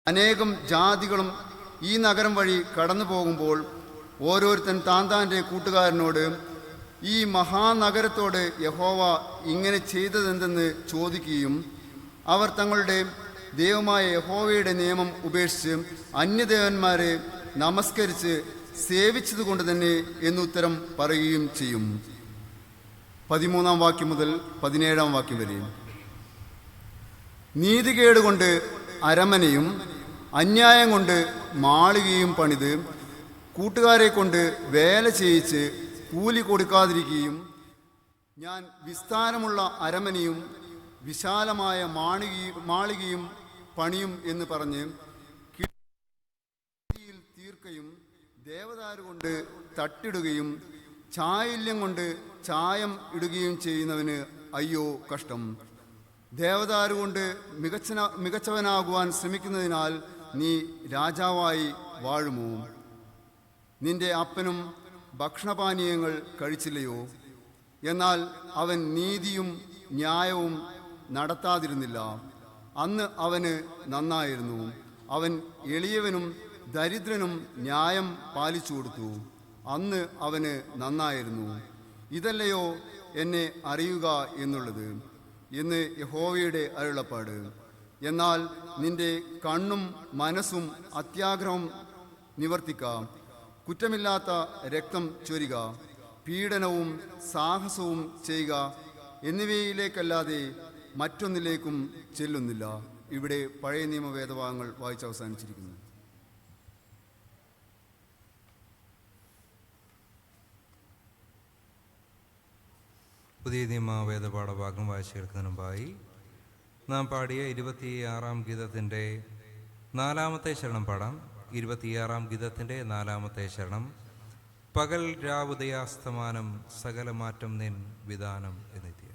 അനേകം ജാതികളും ഈ നഗരം വഴി കടന്നു പോകുമ്പോൾ ഓരോരുത്തൻ താൻ്റെ കൂട്ടുകാരനോട് ഈ മഹാനഗരത്തോട് യഹോവ ഇങ്ങനെ ചെയ്തതെന്തെന്ന് ചോദിക്കുകയും അവർ തങ്ങളുടെ ദൈവമായ യഹോവയുടെ നിയമം ഉപേക്ഷിച്ച് അന്യദേവന്മാരെ നമസ്കരിച്ച് സേവിച്ചതുകൊണ്ട് തന്നെ എന്നുത്തരം പറയുകയും ചെയ്യും. 13-ാം വാക്യം മുതൽ 17-ാം വാക്യം വരെ. നീതികേടുകൊണ്ട് അരമനയും അന്യായം കൊണ്ട് മാളികയും പണിത് കൂട്ടുകാരെ കൊണ്ട് വേല ചെയ്യിച്ച് കൂലി കൊടുക്കാതിരിക്കുകയും ഞാൻ വിസ്താരമുള്ള അരമനയും വിശാലമായ മാളികയും പണിയും എന്ന് പറഞ്ഞ് കിഴിയിൽ തീർക്കുകയും ദേവദാരു കൊണ്ട് തട്ടിടുകയും ചായല്യം കൊണ്ട് ചായം ഇടുകയും ചെയ്യുന്നവന് അയ്യോ കഷ്ടം. ദേവദാരു കൊണ്ട് മികച്ചവനാകുവാൻ ശ്രമിക്കുന്നതിനാൽ നീ രാജാവായി വാഴുമോ? നിന്റെ അപ്പനും ഭക്ഷണപാനീയങ്ങൾ കഴിച്ചില്ലയോ? എന്നാൽ അവൻ നീതിയും ന്യായവും നടത്താതിരുന്നില്ല. അന്ന് അവന് നന്നായിരുന്നു. അവൻ എളിയവനും ദരിദ്രനും ന്യായം പാലിച്ചു കൊടുത്തു. അന്ന് അവന് നന്നായിരുന്നു. ഇതല്ലയോ എന്നെ അറിയുക എന്നുള്ളത് എന്ന് യഹോവയുടെ അരുളപ്പാട്. എന്നാൽ നിന്റെ കണ്ണും മനസ്സും അത്യാഗ്രഹം നിവർത്തിക്കാം. കുറ്റമില്ലാത്ത രക്തം ചൊരിക, പീഡനവും സാഹസവും ചെയ്യുക എന്നിവയിലേക്കല്ലാതെ മറ്റൊന്നിലേക്കും ചെല്ലുന്നില്ല. ഇവിടെ പഴയ നിയമ വേദഭാഗങ്ങൾ വായിച്ച് അവസാനിച്ചിരിക്കുന്നു. പുതിയ നിയമ വേദപാഠഭാഗം വായിച്ചു കേൾക്കുന്നതിന് മുമ്പായി നാം പാടിയ 26-ാം ഗീതത്തിൻ്റെ 4-ാമത്തെ ശരണം പാടാം. 26-ാം ഗീതത്തിൻ്റെ 4-ാമത്തെ ശരണം. പകൽ രാവുദയാസ്തമാനം സകല മാറ്റം നിൻ വിധാനം എന്നെത്തിയ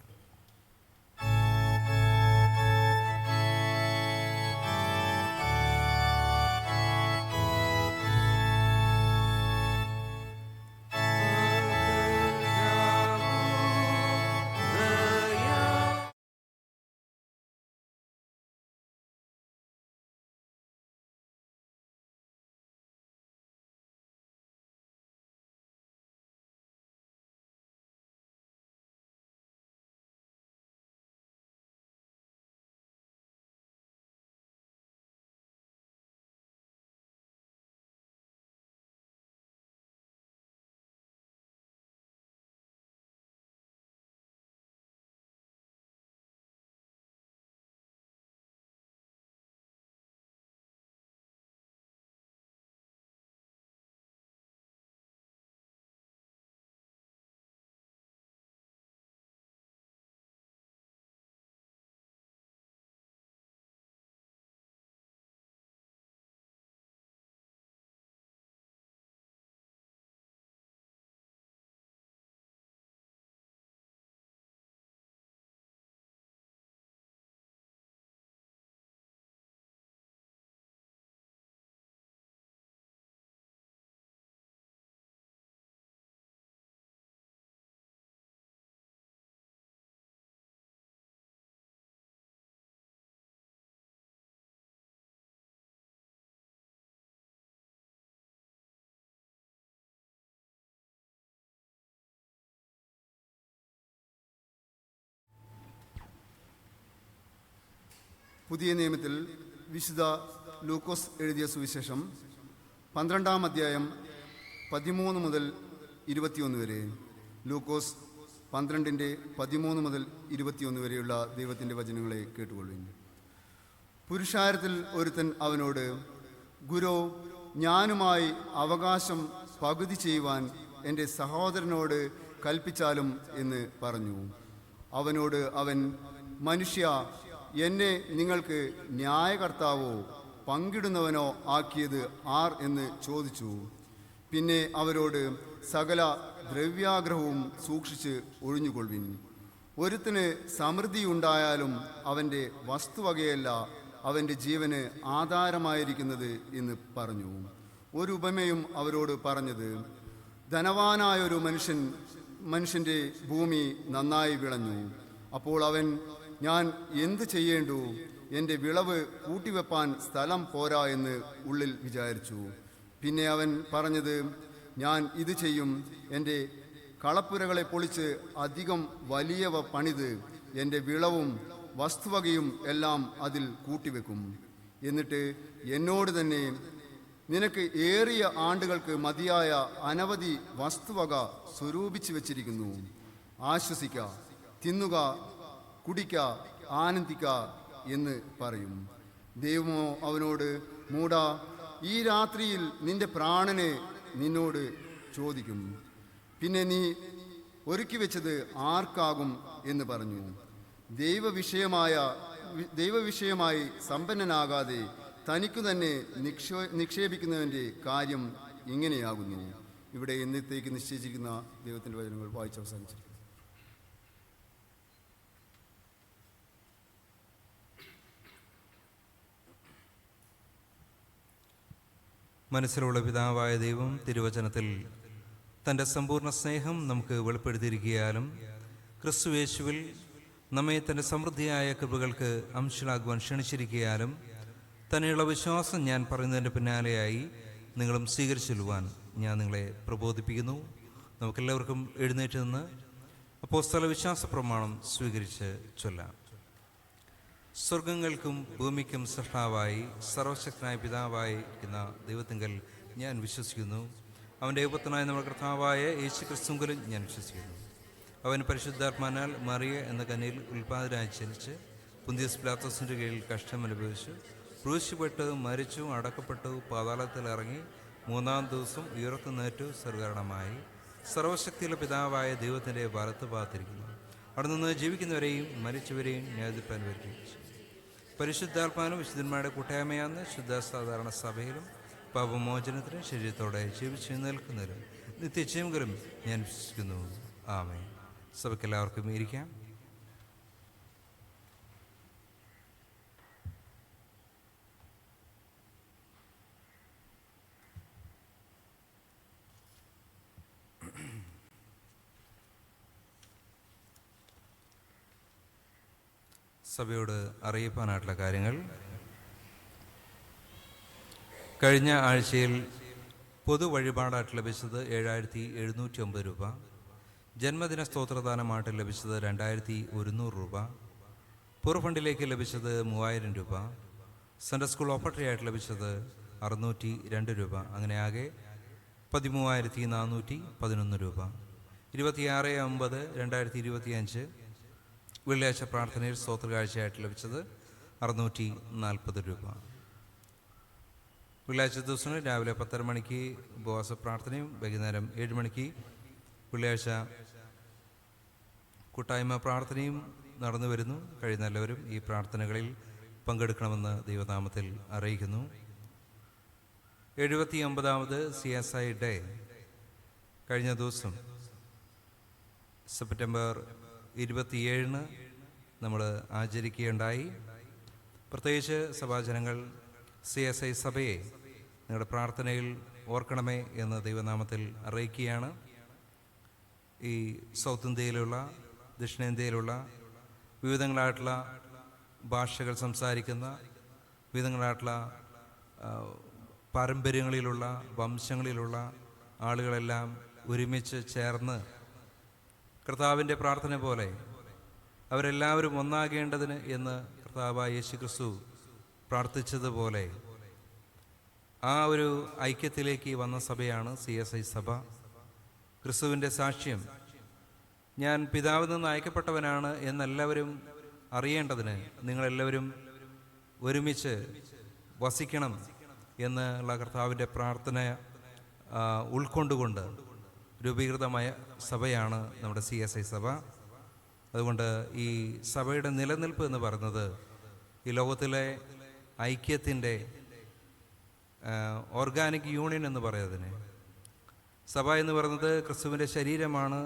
പുതിയ നിയമത്തിൽ വിശുദ്ധ ലൂക്കോസ് എഴുതിയ സുവിശേഷം 12-ാം അധ്യായം 13 മുതൽ 21 വരെ. ലൂക്കോസ് 12-13 മുതൽ 21 വരെയുള്ള ദൈവത്തിൻ്റെ വചനങ്ങളെ കേട്ടുകൊള്ളുന്നു. പുരുഷാരത്തിൽ ഒരുത്തൻ അവനോട്, ഗുരു, ഞാനുമായി അവകാശം പകുതി ചെയ്യുവാൻ എൻ്റെ സഹോദരനോട് കൽപ്പിച്ചാലും എന്ന് പറഞ്ഞു. അവനോട് അവൻ, മനുഷ്യ, എന്നെ നിങ്ങൾക്ക് ന്യായകർത്താവോ പങ്കിടുന്നവനോ ആക്കിയത് ആർ എന്ന് ചോദിച്ചു. പിന്നെ അവരോട്, സകല ദ്രവ്യാഗ്രഹവും സൂക്ഷിച്ച് ഒഴിഞ്ഞുകൊള്ളുവിൻ. ഒരുത്തിന് സമൃദ്ധിയുണ്ടായാലും അവൻ്റെ വസ്തുവകയല്ല അവൻ്റെ ജീവന് ആധാരമായിരിക്കുന്നത് എന്ന് പറഞ്ഞു. ഒരു ഉപമയും അവരോട് പറഞ്ഞത്, ധനവാനായൊരു മനുഷ്യൻ്റെ ഭൂമി നന്നായി വിളഞ്ഞു. അപ്പോൾ അവൻ, ഞാൻ എന്ത് ചെയ്യേണ്ടു? എൻ്റെ വിളവ് കൂട്ടിവെപ്പാൻ സ്ഥലം പോരാ എന്ന് ഉള്ളിൽ വിചാരിച്ചു. പിന്നെ അവൻ പറഞ്ഞത്, ഞാൻ ഇത് ചെയ്യും, എൻ്റെ കളപ്പുരകളെ പൊളിച്ച് അധികം വലിയവ പണിത് എൻ്റെ വിളവും വസ്തുവകയും എല്ലാം അതിൽ കൂട്ടിവെക്കും. എന്നിട്ട് എന്നോട് തന്നെ, നിനക്ക് ഏറിയ ആണ്ടുകൾക്ക് മതിയായ അനവധി വസ്തുവക സ്വരൂപിച്ചു വച്ചിരിക്കുന്നു. ആശ്വസിക്ക, തിന്നുക, കുടിക്ക, ആനന്ദിക്ക എന്ന് പറയും. ദൈവമോ അവനോട്, മൂടാ, ഈ രാത്രിയിൽ നിന്റെ പ്രാണനെ നിന്നോട് ചോദിക്കും. പിന്നെ നീ ഒരുക്കി വെച്ചത് ആർക്കാകും എന്ന് പറഞ്ഞു. ദൈവവിഷയമായി സമ്പന്നനാകാതെ തനിക്കു തന്നെ നിക്ഷേപിക്കുന്നവൻ്റെ കാര്യം ഇങ്ങനെയാകുന്നു. ഇവിടെ എന്നത്തേക്ക് നിശ്ചയിച്ചിരിക്കുന്ന ദൈവത്തിൻ്റെ വചനങ്ങൾ വായിച്ച് അവസാനിച്ചിരിക്കുന്നു. മനസ്സിലുള്ള പിതാവായ ദൈവം തിരുവചനത്തിൽ തൻ്റെ സമ്പൂർണ്ണ സ്നേഹം നമുക്ക് വെളിപ്പെടുത്തിയിരിക്കുകയാലും ക്രിസ്തുയേശുവിൽ നമ്മെ തൻ്റെ സമൃദ്ധിയായ കൃപകൾക്ക് അംശങ്ങളാകുവാൻ ക്ഷണിച്ചിരിക്കുകയാലും തന്നെയുള്ള വിശ്വാസം ഞാൻ പറയുന്നതിൻ്റെ പിന്നാലെയായി നിങ്ങളും സ്വീകരിച്ചൊല്ലുവാൻ ഞാൻ നിങ്ങളെ പ്രബോധിപ്പിക്കുന്നു. നമുക്കെല്ലാവർക്കും എഴുന്നേറ്റ് നിന്ന് അപ്പോസ്തല വിശ്വാസ പ്രമാണം സ്വീകരിച്ച് ചൊല്ലാം. സ്വർഗങ്ങൾക്കും ഭൂമിക്കും സൃഷ്ടാവായി സർവശക്തനായ പിതാവായിരിക്കുന്ന ദൈവത്തിങ്കൽ ഞാൻ വിശ്വസിക്കുന്നു. അവൻ്റെ ഏകപുത്രനായ നമ്മുടെ കർത്താവായ യേശു ക്രിസ്തുവിലും ഞാൻ വിശ്വസിക്കുന്നു. അവൻ പരിശുദ്ധാത്മാനാൽ മറിയ എന്ന കന്യയിൽ ഉൽപ്പാദനായി ജനിച്ച് പുന്തിയസ് പിലാത്തോസിൻ്റെ കീഴിൽ കഷ്ടമനുഭവിച്ചു, ക്രൂശിപ്പെട്ട് മരിച്ചു, അടക്കപ്പെട്ടു, പാതാളത്തിൽ ഇറങ്ങി, 3-ാം ദിവസം ഉയർത്തുന്നേറ്റു, സ്വർഗ്ഗാരോഹണമായി സർവശക്തിയുള്ള പിതാവായ ദൈവത്തിൻ്റെ വലത്ത് ഭാഗത്തിരിക്കുന്നു. അവിടെ നിന്ന് ജീവിക്കുന്നവരെയും മരിച്ചവരെയും ന്യായവിധിപ്പാൻ വരുത്തിച്ചു. പരിശുദ്ധാത്മാനും വിശുദ്ധന്മാരുടെ കൂട്ടായ്മയാന്ന് ശുദ്ധ സാധാരണ സഭയിലും പാപമോചനത്തിനും ശരീരത്തോടെ ജീവിച്ചു നിൽക്കുന്നതിലും നിത്യജീവങ്കലും ഞാൻ വിശ്വസിക്കുന്നു. ആമേൻ. സഭയ്ക്കെല്ലാവർക്കും ഇരിക്കാം. സഭയോട് അറിയിപ്പാനായിട്ടുള്ള കാര്യങ്ങൾ. കഴിഞ്ഞ ആഴ്ചയിൽ പൊതു വഴിപാടായിട്ട് ലഭിച്ചത് 7709 രൂപ, ജന്മദിന സ്തോത്രദാനമായിട്ട് ലഭിച്ചത് 2100 രൂപ, പൂർവ്വഫണ്ടിലേക്ക് ലഭിച്ചത് 3000 രൂപ, സൺഡേ സ്കൂൾ ഓപ്പറേറ്ററി ആയിട്ട് ലഭിച്ചത് 602 രൂപ. അങ്ങനെ ആകെ 13411 രൂപ. 26/9/2025 വെള്ളിയാഴ്ച പ്രാർത്ഥനയിൽ സ്തോത്രകാഴ്ചയായിട്ട് ലഭിച്ചത് 640 രൂപ. വെള്ളിയാഴ്ച ദിവസങ്ങളിൽ രാവിലെ 10:30 മണിക്ക് ഉപവാസ പ്രാർത്ഥനയും വൈകുന്നേരം 7 മണിക്ക് വെള്ളിയാഴ്ച കൂട്ടായ്മ പ്രാർത്ഥനയും നടന്നു വരുന്നു. കഴിയുന്ന എല്ലാവരും ഈ പ്രാർത്ഥനകളിൽ പങ്കെടുക്കണമെന്ന് ദൈവനാമത്തിൽ അറിയിക്കുന്നു. 79ാമത് CSI ഡേ കഴിഞ്ഞ ദിവസം സെപ്റ്റംബർ 27 നമ്മൾ ആചരിക്കുകയുണ്ടായി. പ്രത്യേകിച്ച് സഭാജനങ്ങൾ CSI സഭയെ നിങ്ങളുടെ പ്രാർത്ഥനയിൽ ഓർക്കണമേ എന്ന് ദൈവനാമത്തിൽ അറിയിക്കുകയാണ്. ഈ സൗത്ത് ഇന്ത്യയിലുള്ള ദക്ഷിണേന്ത്യയിലുള്ള വിവിധങ്ങളായിട്ടുള്ള ഭാഷകൾ സംസാരിക്കുന്ന, വിവിധങ്ങളായിട്ടുള്ള പാരമ്പര്യങ്ങളിലുള്ള, വംശങ്ങളിലുള്ള ആളുകളെല്ലാം ഒരുമിച്ച് ചേർന്ന് കർത്താവിൻ്റെ പ്രാർത്ഥന പോലെ അവരെല്ലാവരും ഒന്നാകേണ്ടതിന് എന്ന് കർത്താവായ യേശു ക്രിസ്തു പ്രാർത്ഥിച്ചതുപോലെ ആ ഒരു ഐക്യത്തിലേക്ക് വന്ന സഭയാണ് CSI സഭ. ക്രിസ്തുവിൻ്റെ സാക്ഷ്യം, ഞാൻ പിതാവിൽ നിന്ന് അയക്കപ്പെട്ടവനാണ് എന്നെല്ലാവരും അറിയേണ്ടതിന് നിങ്ങളെല്ലാവരും ഒരുമിച്ച് വസിക്കണം എന്നുള്ള കർത്താവിൻ്റെ പ്രാർത്ഥന ഉൾക്കൊണ്ടുകൊണ്ട് രൂപീകൃതമായ സഭയാണ് നമ്മുടെ CSI സഭ. അതുകൊണ്ട് ഈ സഭയുടെ നിലനിൽപ്പ് എന്ന് പറയുന്നത് ഈ ലോകത്തിലെ ഐക്യത്തിൻ്റെ ഓർഗാനിക് യൂണിയൻ എന്ന് പറയുന്നതിന്, സഭ എന്ന് പറയുന്നത് ക്രിസ്തുവിൻ്റെ ശരീരമാണ്,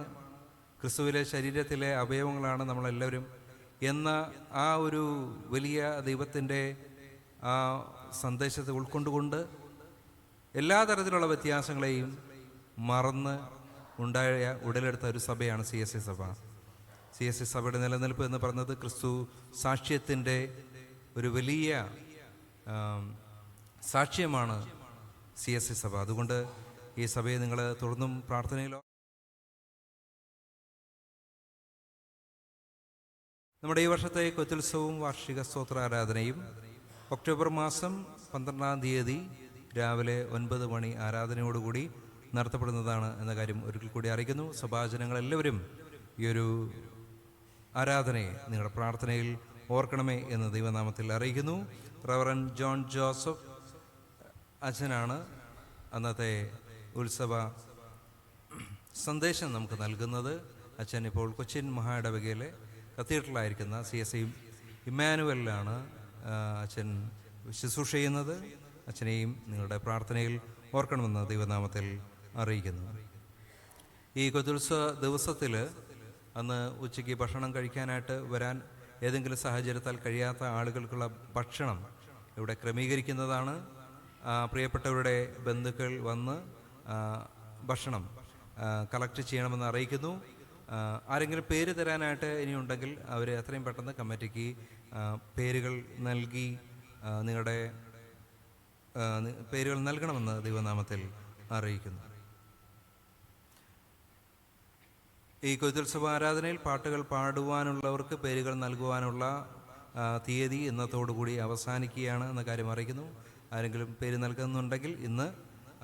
ക്രിസ്തുവിലെ ശരീരത്തിലെ അവയവങ്ങളാണ് നമ്മളെല്ലാവരും എന്ന ആ ഒരു വലിയ ദൈവത്തിൻ്റെ ആ സന്ദേശത്തെ ഉൾക്കൊണ്ടുകൊണ്ട് എല്ലാ തരത്തിലുള്ള വ്യത്യാസങ്ങളെയും മറന്ന് ഉടലെടുത്ത ഒരു സഭയാണ് CSI സഭ. CSI സഭയുടെ നിലനിൽപ്പ് എന്ന് പറയുന്നത് ക്രിസ്തു സാക്ഷ്യത്തിൻ്റെ ഒരു വലിയ സാക്ഷ്യമാണ് CSI സഭ. അതുകൊണ്ട് ഈ സഭയെ നിങ്ങൾ തുടർന്നും പ്രാർത്ഥനയിലോ. നമ്മുടെ ഈ വർഷത്തെ കൊത്തുത്സവവും വാർഷിക സ്തോത്രാരാധനയും ഒക്ടോബർ മാസം 12-ാം തീയതി രാവിലെ 9 മണി ആരാധനയോടുകൂടി നടത്തപ്പെടുന്നതാണ് എന്ന കാര്യം ഒരിക്കൽ കൂടി അറിയിക്കുന്നു. സഭാജനങ്ങളെല്ലാവരും ഈ ഒരു ആരാധനയെ നിങ്ങളുടെ പ്രാർത്ഥനയിൽ ഓർക്കണമേ എന്ന് ദൈവനാമത്തിൽ അറിയിക്കുന്നു. റവറൻ ജോൺ ജോസഫ് അച്ഛനാണ് അന്നത്തെ ഉത്സവ സന്ദേശം നമുക്ക് നൽകുന്നത്. അച്ഛൻ ഇപ്പോൾ കൊച്ചിൻ മഹാ ഇടവകയിലെ കത്തീഡ്രലായിരിക്കുന്ന CSI ഇമ്മാനുവലിലാണ് അച്ഛൻ ശുശ്രൂഷ ചെയ്യുന്നത്. അച്ഛനെയും നിങ്ങളുടെ പ്രാർത്ഥനയിൽ ഓർക്കണമെന്ന് ദൈവനാമത്തിൽ അറിയിക്കുന്നു. ഈ കൊത്തുത്സവ ദിവസത്തിൽ അന്ന് ഉച്ചയ്ക്ക് ഭക്ഷണം കഴിക്കാനായിട്ട് വരാൻ ഏതെങ്കിലും സാഹചര്യത്താൽ കഴിയാത്ത ആളുകൾക്കുള്ള ഭക്ഷണം ഇവിടെ ക്രമീകരിക്കുന്നതാണ്. പ്രിയപ്പെട്ടവരുടെ ബന്ധുക്കൾ വന്ന് ഭക്ഷണം കളക്ട് ചെയ്യണമെന്ന് അറിയിക്കുന്നു. ആരെങ്കിലും പേര് തരാനായിട്ട് ഇനിയുണ്ടെങ്കിൽ അവർ എത്രയും പെട്ടെന്ന് കമ്മിറ്റിക്ക് പേരുകൾ നൽകി നിങ്ങളുടെ പേരുകൾ നൽകണമെന്ന് ദൈവനാമത്തിൽ അറിയിക്കുന്നു. ഈ കൊത്തുത്സവ ആരാധനയിൽ പാട്ടുകൾ പാടുവാനുള്ളവർക്ക് പേരുകൾ നൽകുവാനുള്ള തീയതി ഇന്നത്തോടുകൂടി അവസാനിക്കുകയാണ് എന്ന കാര്യം അറിയിക്കുന്നു. ആരെങ്കിലും പേര് നൽകുന്നുണ്ടെങ്കിൽ ഇന്ന്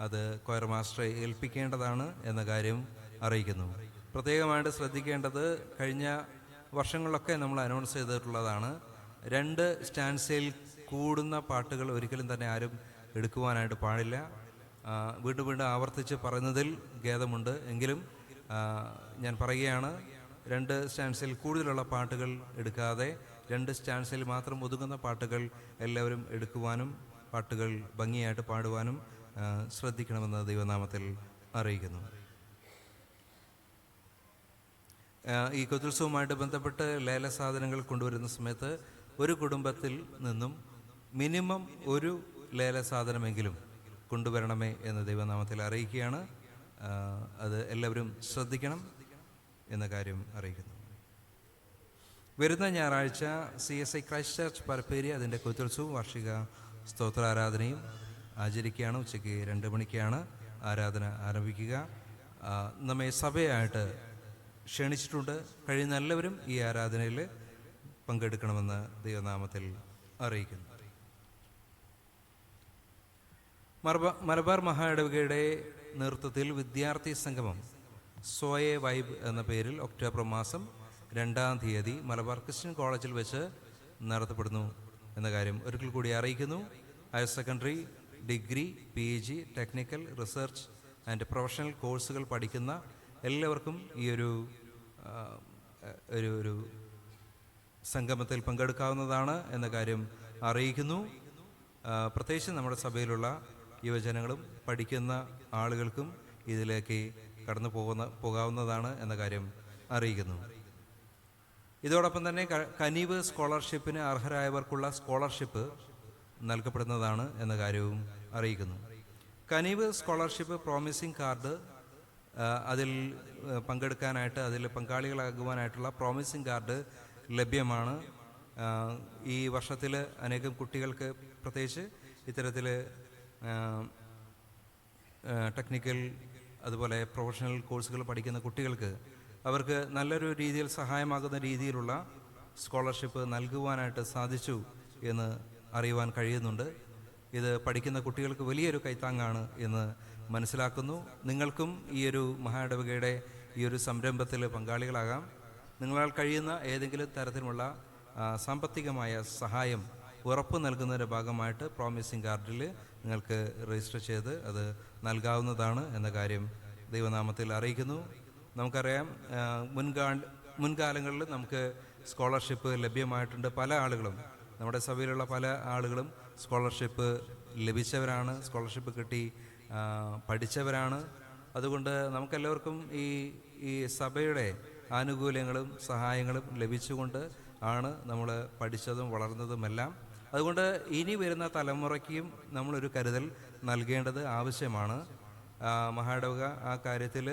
അത് കൊയർ മാസ്റ്ററെ ഏൽപ്പിക്കേണ്ടതാണ് എന്ന കാര്യം അറിയിക്കുന്നു. പ്രത്യേകമായിട്ട് ശ്രദ്ധിക്കേണ്ടത്, കഴിഞ്ഞ വർഷങ്ങളിലൊക്കെ നമ്മൾ അനൗൺസ് ചെയ്തിട്ടുള്ളതാണ്, 2 സ്റ്റാൻസയിൽ കൂടുന്ന പാട്ടുകൾ ഒരിക്കലും തന്നെ ആരും എടുക്കുവാനായിട്ട് പാടില്ല. വീണ്ടും വീണ്ടും ആവർത്തിച്ച് പറയുന്നതിൽ ഖേദമുണ്ട്. എങ്കിലും ഞാൻ പറയുകയാണ്, 2 സ്റ്റാൻസയിൽ കൂടുതലുള്ള പാട്ടുകൾ എടുക്കാതെ 2 സ്റ്റാൻസയിൽ മാത്രം ഒതുങ്ങുന്ന പാട്ടുകൾ എല്ലാവരും എടുക്കുവാനും പാട്ടുകൾ ഭംഗിയായിട്ട് പാടുവാനും ശ്രദ്ധിക്കണമെന്ന് ദൈവനാമത്തിൽ അറിയിക്കുന്നു. ഈ കൊത്തുത്സവവുമായിട്ട് ബന്ധപ്പെട്ട് ലേലസാധനങ്ങൾ കൊണ്ടുവരുന്ന സമയത്ത് ഒരു കുടുംബത്തിൽ നിന്നും മിനിമം ഒരു ലേലസാധനമെങ്കിലും കൊണ്ടുവരണമേ എന്ന് ദൈവനാമത്തിൽ അറിയിക്കുകയാണ്. അത് എല്ലാവരും ശ്രദ്ധിക്കണം എന്ന കാര്യം അറിയിക്കുന്നു. വരുന്ന ഞായറാഴ്ച CSI ക്രൈസ്റ്റ് ചർച്ച് പരപ്പേരി അതിൻ്റെ കൊത്തുത്സവവും വാർഷിക സ്തോത്രാരാധനയും ആചരിക്കുകയാണ്. ഉച്ചയ്ക്ക് 2 മണിക്കാണ് ആരാധന ആരംഭിക്കുക. നമ്മെ സഭയായിട്ട് ക്ഷണിച്ചിട്ടുണ്ട്. കഴിയുന്ന എല്ലാവരും ഈ ആരാധനയിൽ പങ്കെടുക്കണമെന്ന് ദൈവനാമത്തിൽ അറിയിക്കുന്നു. മലബാർ മഹാ ഇടവകയുടെ നേതൃത്വത്തിൽ വിദ്യാർത്ഥി സംഗമം സോയെ വൈബ് എന്ന പേരിൽ ഒക്ടോബർ മാസം 2-ാം തീയതി മലബാർ ക്രിസ്ത്യൻ കോളേജിൽ വെച്ച് നടത്തപ്പെടുന്നു എന്ന കാര്യം ഒരിക്കൽ കൂടി അറിയിക്കുന്നു. Higher secondary, degree, PG, technical, research and professional കോഴ്സുകൾ പഠിക്കുന്ന എല്ലാവർക്കും ഈ ഒരു സംഗമത്തിൽ പങ്കെടുക്കാവുന്നതാണ് എന്ന കാര്യം അറിയിക്കുന്നു. പ്രത്യേകിച്ച് നമ്മുടെ സഭയിലുള്ള യുവജനങ്ങളും പഠിക്കുന്ന ആളുകൾക്കും ഇതിലേക്ക് കടന്നു പോകാവുന്നതാണ് എന്ന കാര്യം അറിയിക്കുന്നു. ഇതോടൊപ്പം തന്നെ കനീവ് സ്കോളർഷിപ്പിന് അർഹരായവർക്കുള്ള സ്കോളർഷിപ്പ് നൽകപ്പെടുന്നതാണ് എന്ന കാര്യവും അറിയിക്കുന്നു. കനീവ് സ്കോളർഷിപ്പ് പ്രോമിസിംഗ് കാർഡ്, അതിൽ പങ്കെടുക്കാനായിട്ട് അതിൽ പങ്കാളികളാകുവാനായിട്ടുള്ള പ്രോമിസിംഗ് കാർഡ് ലഭ്യമാണ്. ഈ വർഷത്തിൽ അനേകം കുട്ടികൾക്ക്, പ്രത്യേകിച്ച് ഇത്തരത്തിൽ ടെക്നിക്കൽ അതുപോലെ പ്രൊഫഷണൽ കോഴ്സുകൾ പഠിക്കുന്ന കുട്ടികൾക്ക് അവർക്ക് നല്ലൊരു രീതിയിൽ സഹായമാകുന്ന രീതിയിലുള്ള സ്കോളർഷിപ്പ് നൽകുവാനായിട്ട് സാധിച്ചു എന്ന് അറിയുവാൻ കഴിയുന്നുണ്ട്. ഇത് പഠിക്കുന്ന കുട്ടികൾക്ക് വലിയൊരു കൈത്താങ്ങാണ് എന്ന് മനസ്സിലാക്കുന്നു. നിങ്ങൾക്കും ഈ ഒരു മഹായിടവകയുടെ ഈ ഒരു സംരംഭത്തിൽ പങ്കാളികളാകാം. നിങ്ങളാൽ കഴിയുന്ന ഏതെങ്കിലും തരത്തിലുള്ള സാമ്പത്തികമായ സഹായം ഉറപ്പ് നൽകുന്നതിൻ്റെ ഭാഗമായിട്ട് പ്രോമിസിംഗ് കാർഡിൽ നിങ്ങൾക്ക് രജിസ്റ്റർ ചെയ്ത് അത് നൽകാവുന്നതാണ് എന്ന കാര്യം ദൈവനാമത്തിൽ അറിയിക്കുന്നു. നമുക്കറിയാം, മുൻകാലങ്ങളിൽ നമുക്ക് സ്കോളർഷിപ്പ് ലഭ്യമായിട്ടുണ്ട്. പല ആളുകളും, നമ്മുടെ സഭയിലുള്ള പല ആളുകളും സ്കോളർഷിപ്പ് ലഭിച്ചവരാണ്, സ്കോളർഷിപ്പ് കിട്ടി പഠിച്ചവരാണ്. അതുകൊണ്ട് നമുക്കെല്ലാവർക്കും ഈ സഭയുടെ ആനുകൂല്യങ്ങളും സഹായങ്ങളും ലഭിച്ചുകൊണ്ട് ആണ് നമ്മൾ പഠിച്ചതും വളർന്നതുമെല്ലാം. അതുകൊണ്ട് ഇനി വരുന്ന തലമുറയ്ക്കും നമ്മളൊരു കരുതൽ നൽകേണ്ടത് ആവശ്യമാണ്. മഹായിടവക ആ കാര്യത്തിൽ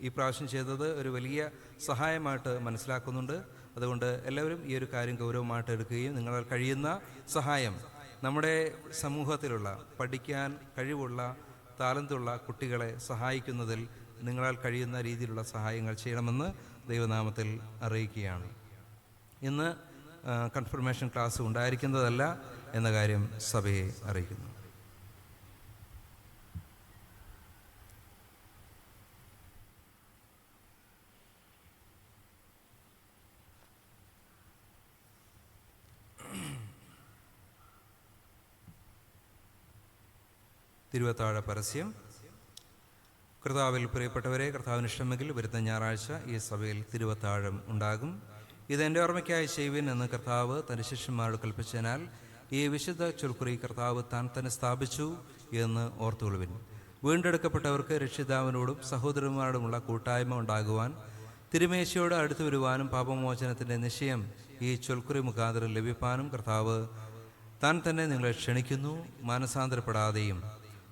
ഈ പ്രാവശ്യം ചെയ്തത് ഒരു വലിയ സഹായമായിട്ട് മനസ്സിലാക്കുന്നുണ്ട്. അതുകൊണ്ട് എല്ലാവരും ഈ ഒരു കാര്യം ഗൗരവമായിട്ട് എടുക്കുകയും നിങ്ങളാൽ കഴിയുന്ന സഹായം നമ്മുടെ സമൂഹത്തിലുള്ള പഠിക്കാൻ കഴിവുള്ള താലന്തുള്ള കുട്ടികളെ സഹായിക്കുന്നതിൽ നിങ്ങളാൽ കഴിയുന്ന രീതിയിലുള്ള സഹായങ്ങൾ ചെയ്യണമെന്ന് ദൈവനാമത്തിൽ അറിയിക്കുകയാണ്. ഇന്ന് കൺഫർമേഷൻ ക്ലാസ് ഉണ്ടായിരിക്കുന്നതല്ല എന്ന കാര്യം സഭയെ അറിയിക്കുന്നു. തിരുവത്താഴ പരസ്യം. കർത്താവിൽ പ്രിയപ്പെട്ടവരെ, കർത്താവിന് ഇഷ്ടമെങ്കിൽ വരുന്ന ഞായറാഴ്ച ഈ സഭയിൽ തിരുവത്താഴം ഉണ്ടാകും. ഇതെൻ്റെ ഓർമ്മയ്ക്കായി ചെയ്യുവിൻ എന്ന് കർത്താവ് തൻ്റെ ശിഷ്യന്മാരോട് കൽപ്പിച്ചതിനാൽ ഈ വിശുദ്ധ ചൊൽക്കുറി കർത്താവ് താൻ തന്നെ സ്ഥാപിച്ചു എന്ന് ഓർത്തുകൊള്ളുവിൻ. വീണ്ടെടുക്കപ്പെട്ടവർക്ക് രക്ഷിതാവിനോടും സഹോദരന്മാരോടുമുള്ള കൂട്ടായ്മ ഉണ്ടാകുവാൻ, തിരുമേശയോട് അടുത്തു വരുവാനും പാപമോചനത്തിൻ്റെ നിശ്ചയം ഈ ചൊൽക്കുറി മുഖാന്തരം ലഭിപ്പാനും കർത്താവ് താൻ തന്നെ നിങ്ങളെ ക്ഷണിക്കുന്നു. മാനസാന്തരപ്പെടാതെയും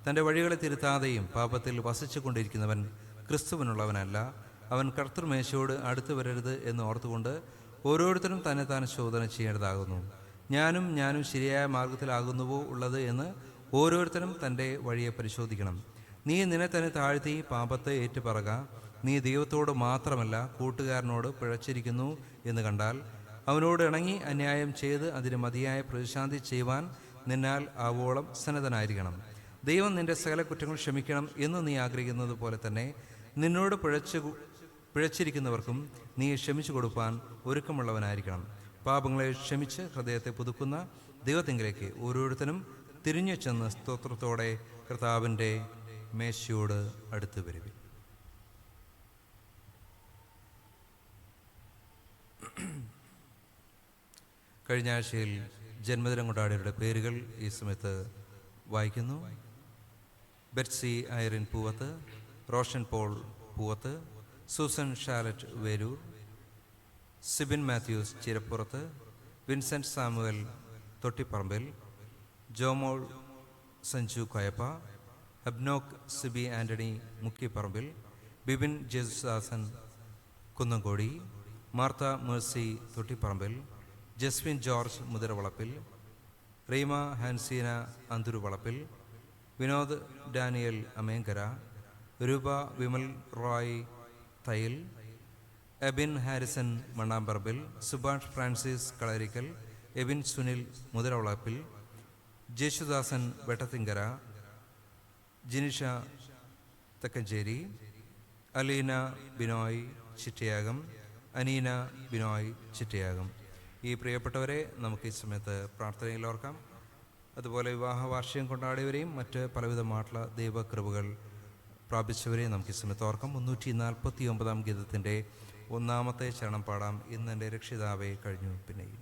തൻ്റെ വഴികളെ തിരുത്താതെയും പാപത്തിൽ വസിച്ചു കൊണ്ടിരിക്കുന്നവൻ ക്രിസ്തുവിനുള്ളവനല്ല. അവൻ കർത്തൃമേശയോട് അടുത്തു വരരുത് എന്ന് ഓർത്തുകൊണ്ട് ഓരോരുത്തരും തന്നെ താൻ ശോധന ചെയ്യേണ്ടതാകുന്നു. ഞാനും ശരിയായ മാർഗത്തിലാകുന്നുവോ ഉള്ളത് എന്ന് ഓരോരുത്തരും തൻ്റെ വഴിയെ പരിശോധിക്കണം. നീ നിന്നെ തന്നെ താഴ്ത്തി പാപത്തെ ഏറ്റുപറക. നീ ദൈവത്തോട് മാത്രമല്ല കൂട്ടുകാരനോട് പിഴച്ചിരിക്കുന്നു എന്ന് കണ്ടാൽ അവനോട് ഇണങ്ങി അന്യായം ചെയ്ത് അതിന് മതിയായ പ്രതിശാന്തി ചെയ്യുവാൻ നിന്നാൽ ആവോളം സന്നദ്ധനായിരിക്കണം. ദൈവം നിന്റെ സകല കുറ്റങ്ങൾ ക്ഷമിക്കണം എന്ന് നീ ആഗ്രഹിക്കുന്നത് പോലെ തന്നെ നിന്നോട് പിഴച്ചിരിക്കുന്നവർക്കും നീ ക്ഷമിച്ചു കൊടുപ്പാൻ ഒരുക്കമുള്ളവനായിരിക്കണം. പാപങ്ങളെ ക്ഷമിച്ച് ഹൃദയത്തെ പുതുക്കുന്ന ദൈവത്തിങ്കിലേക്ക് ഓരോരുത്തരും തിരിഞ്ഞു ചെന്ന് സ്തോത്രത്തോടെ കർത്താവിൻ്റെ മേശയോട് അടുത്തു വരുവിൻ. കഴിഞ്ഞ ആഴ്ചയിൽ ജന്മദിനം കൊണ്ടാടിയവരുടെ പേരുകൾ ഈ സമയത്ത് വായിക്കുന്നു. Betsy Irene Poovath, Roshan Paul Poovath, Susan Shalet Veroor, Sibin Mathews Chirappurath, Vincent Samuel Thottipparambil, Jomol Sanju Koyappa, Abnok Sibi Antony Mukkipparambil, Bibin Jesudasan Kunnamkodi, Martha Mercy Thottipparambil, Jaswin George Muthiravalappil, Reema Hanseena Anthuruvalappil, Vinod Daniel Amenkara, Roopa Vimal Roy Thayyil, Ebin Harrison Mannamparambil, Subhash Francis Kalarikkal, Ebin Sunil Muthiravalappil, Jeshudasan Vettathinkara, Jinisha Thekkanchery, Aleena Binoy Chittayakam, Aneena Binoy Chittayakam. ഈ പ്രിയപ്പെട്ടവരെ നമുക്ക് ഈ സമയത്ത് പ്രാർത്ഥനയിൽ ഓർക്കാം. അതുപോലെ വിവാഹ വാർഷികം കൊണ്ടാടിയവരെയും മറ്റ് പലവിധമായിട്ടുള്ള ദൈവകൃപകൾ പ്രാപിച്ചവരെയും നമുക്ക് ഈ സമയത്ത് ഓർക്കാം. 349 ഗീതത്തിൻ്റെ 1-ാമത്തെ ചരണം പാടാം. ഇന്ന് എൻ്റെ രക്ഷിതാവേ കഴിഞ്ഞു പിന്നെയും.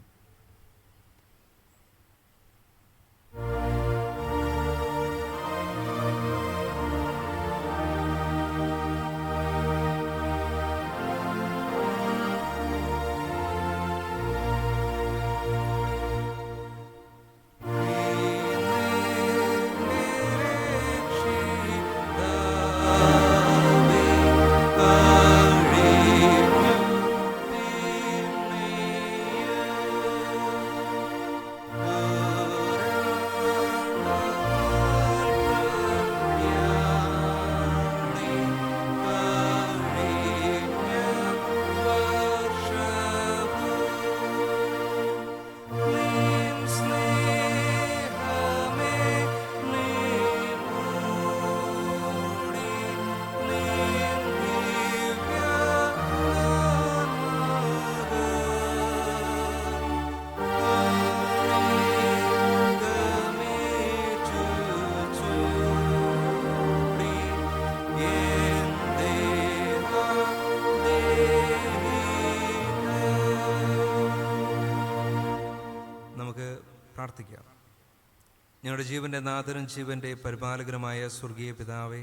ഞങ്ങളുടെ ജീവന്റെ നാഥനും ജീവന്റെ പരിപാലകനുമായ സ്വർഗീയ പിതാവേ,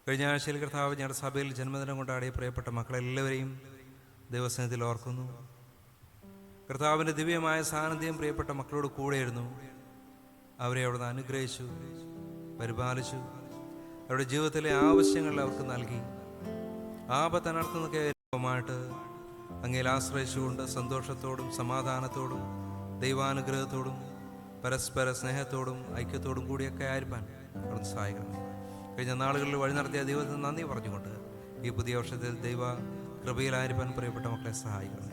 കഴിഞ്ഞ ആഴ്ചയിൽ കർത്താവ് ഞങ്ങളുടെ സഭയിൽ ജന്മദിനം കൊണ്ടാടിയ പ്രിയപ്പെട്ട മക്കളെല്ലാവരെയും ദൈവസന്നിധിയിൽ ഓർക്കുന്നു. കർത്താവിൻ്റെ ദിവ്യമായ സാന്നിധ്യം പ്രിയപ്പെട്ട മക്കളോട് കൂടെയിരുന്നു. അവരെ അവിടുന്ന് അനുഗ്രഹിച്ചു, പരിപാലിച്ചു. അവരുടെ ജീവിതത്തിലെ ആവശ്യങ്ങൾ അവർക്ക് നൽകി. ആപത്തനർത്തുന്നൊക്കെമായിട്ട് അങ്ങയിൽ ആശ്രയിച്ചുകൊണ്ട് സന്തോഷത്തോടും സമാധാനത്തോടും ദൈവാനുഗ്രഹത്തോടും പരസ്പര സ്നേഹത്തോടും ഐക്യത്തോടും കൂടിയൊക്കെ ആയിരിക്കാൻ അവിടുന്ന് സഹായിക്കണം. കഴിഞ്ഞ നാളുകളിൽ വഴി നടത്തിയ ദൈവത്തിന് നന്ദി പറഞ്ഞുകൊണ്ട് ഈ പുതിയ വർഷത്തിൽ ദൈവ കൃപയിലായിരിക്കാൻ പ്രിയപ്പെട്ട മക്കളെ സഹായിക്കണം.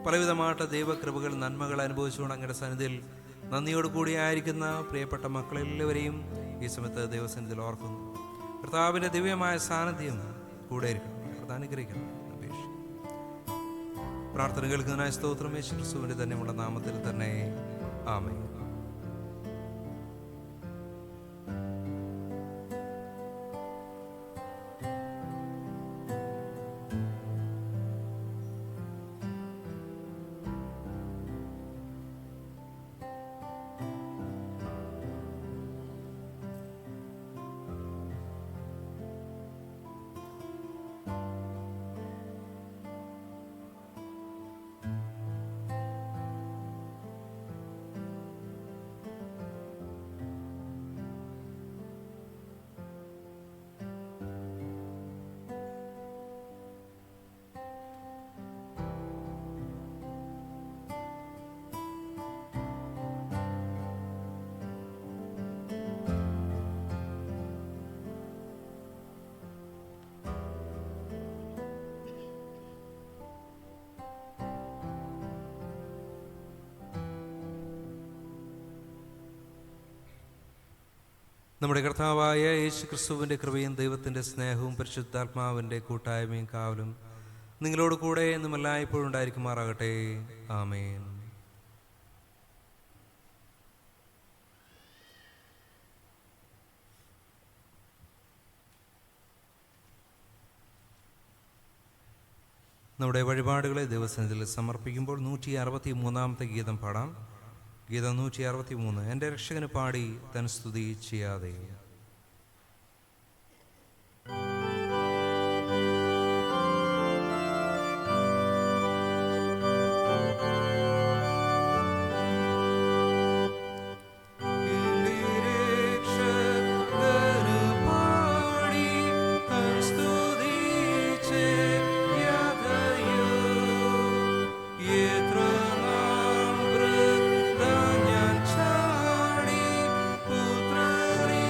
പലവിധമായിട്ട് ദൈവകൃപകൾ നന്മകൾ അനുഭവിച്ചുകൊണ്ട് അങ്ങയുടെ സന്നിധിയിൽ നന്ദിയോടുകൂടി ആയിരിക്കുന്ന പ്രിയപ്പെട്ട മക്കളെല്ലാവരെയും ഈ സമയത്ത് ദൈവസന്നിധിയിൽ ഓർക്കുന്നു. കർത്താവിൻ്റെ ദിവ്യമായ സാന്നിധ്യം കൂടെ ഇരിക്കണം, കർത്താവ് അനുഗ്രഹിക്കണം. പ്രാർത്ഥന കേൾക്കുന്നതിനായ സ്തോത്രം. യേശു ക്രിസ്തുവിന്റെ തന്നെയുള്ള നാമത്തിൽ തന്നെ ആമേൻ. നമ്മുടെ കർത്താവായ യേശു ക്രിസ്തുവിൻ്റെ കൃപയും ദൈവത്തിൻ്റെ സ്നേഹവും പരിശുദ്ധാത്മാവിൻ്റെ കൂട്ടായ്മയും കാവലും നിങ്ങളോട് കൂടെ എന്നും എല്ലായ്പ്പോഴും ഉണ്ടായിരിക്കുമാറാകട്ടെ. ആമേൻ. നമ്മുടെ വഴിപാടുകളെ ദൈവസന്നിധിയിൽ സമർപ്പിക്കുമ്പോൾ 163 ഗീതം പാടാം. ഗീതം 163. എൻ്റെ രക്ഷകന് പാടി തൻ സ്തുതി ചെയ്യാതെ. പുത്രനീ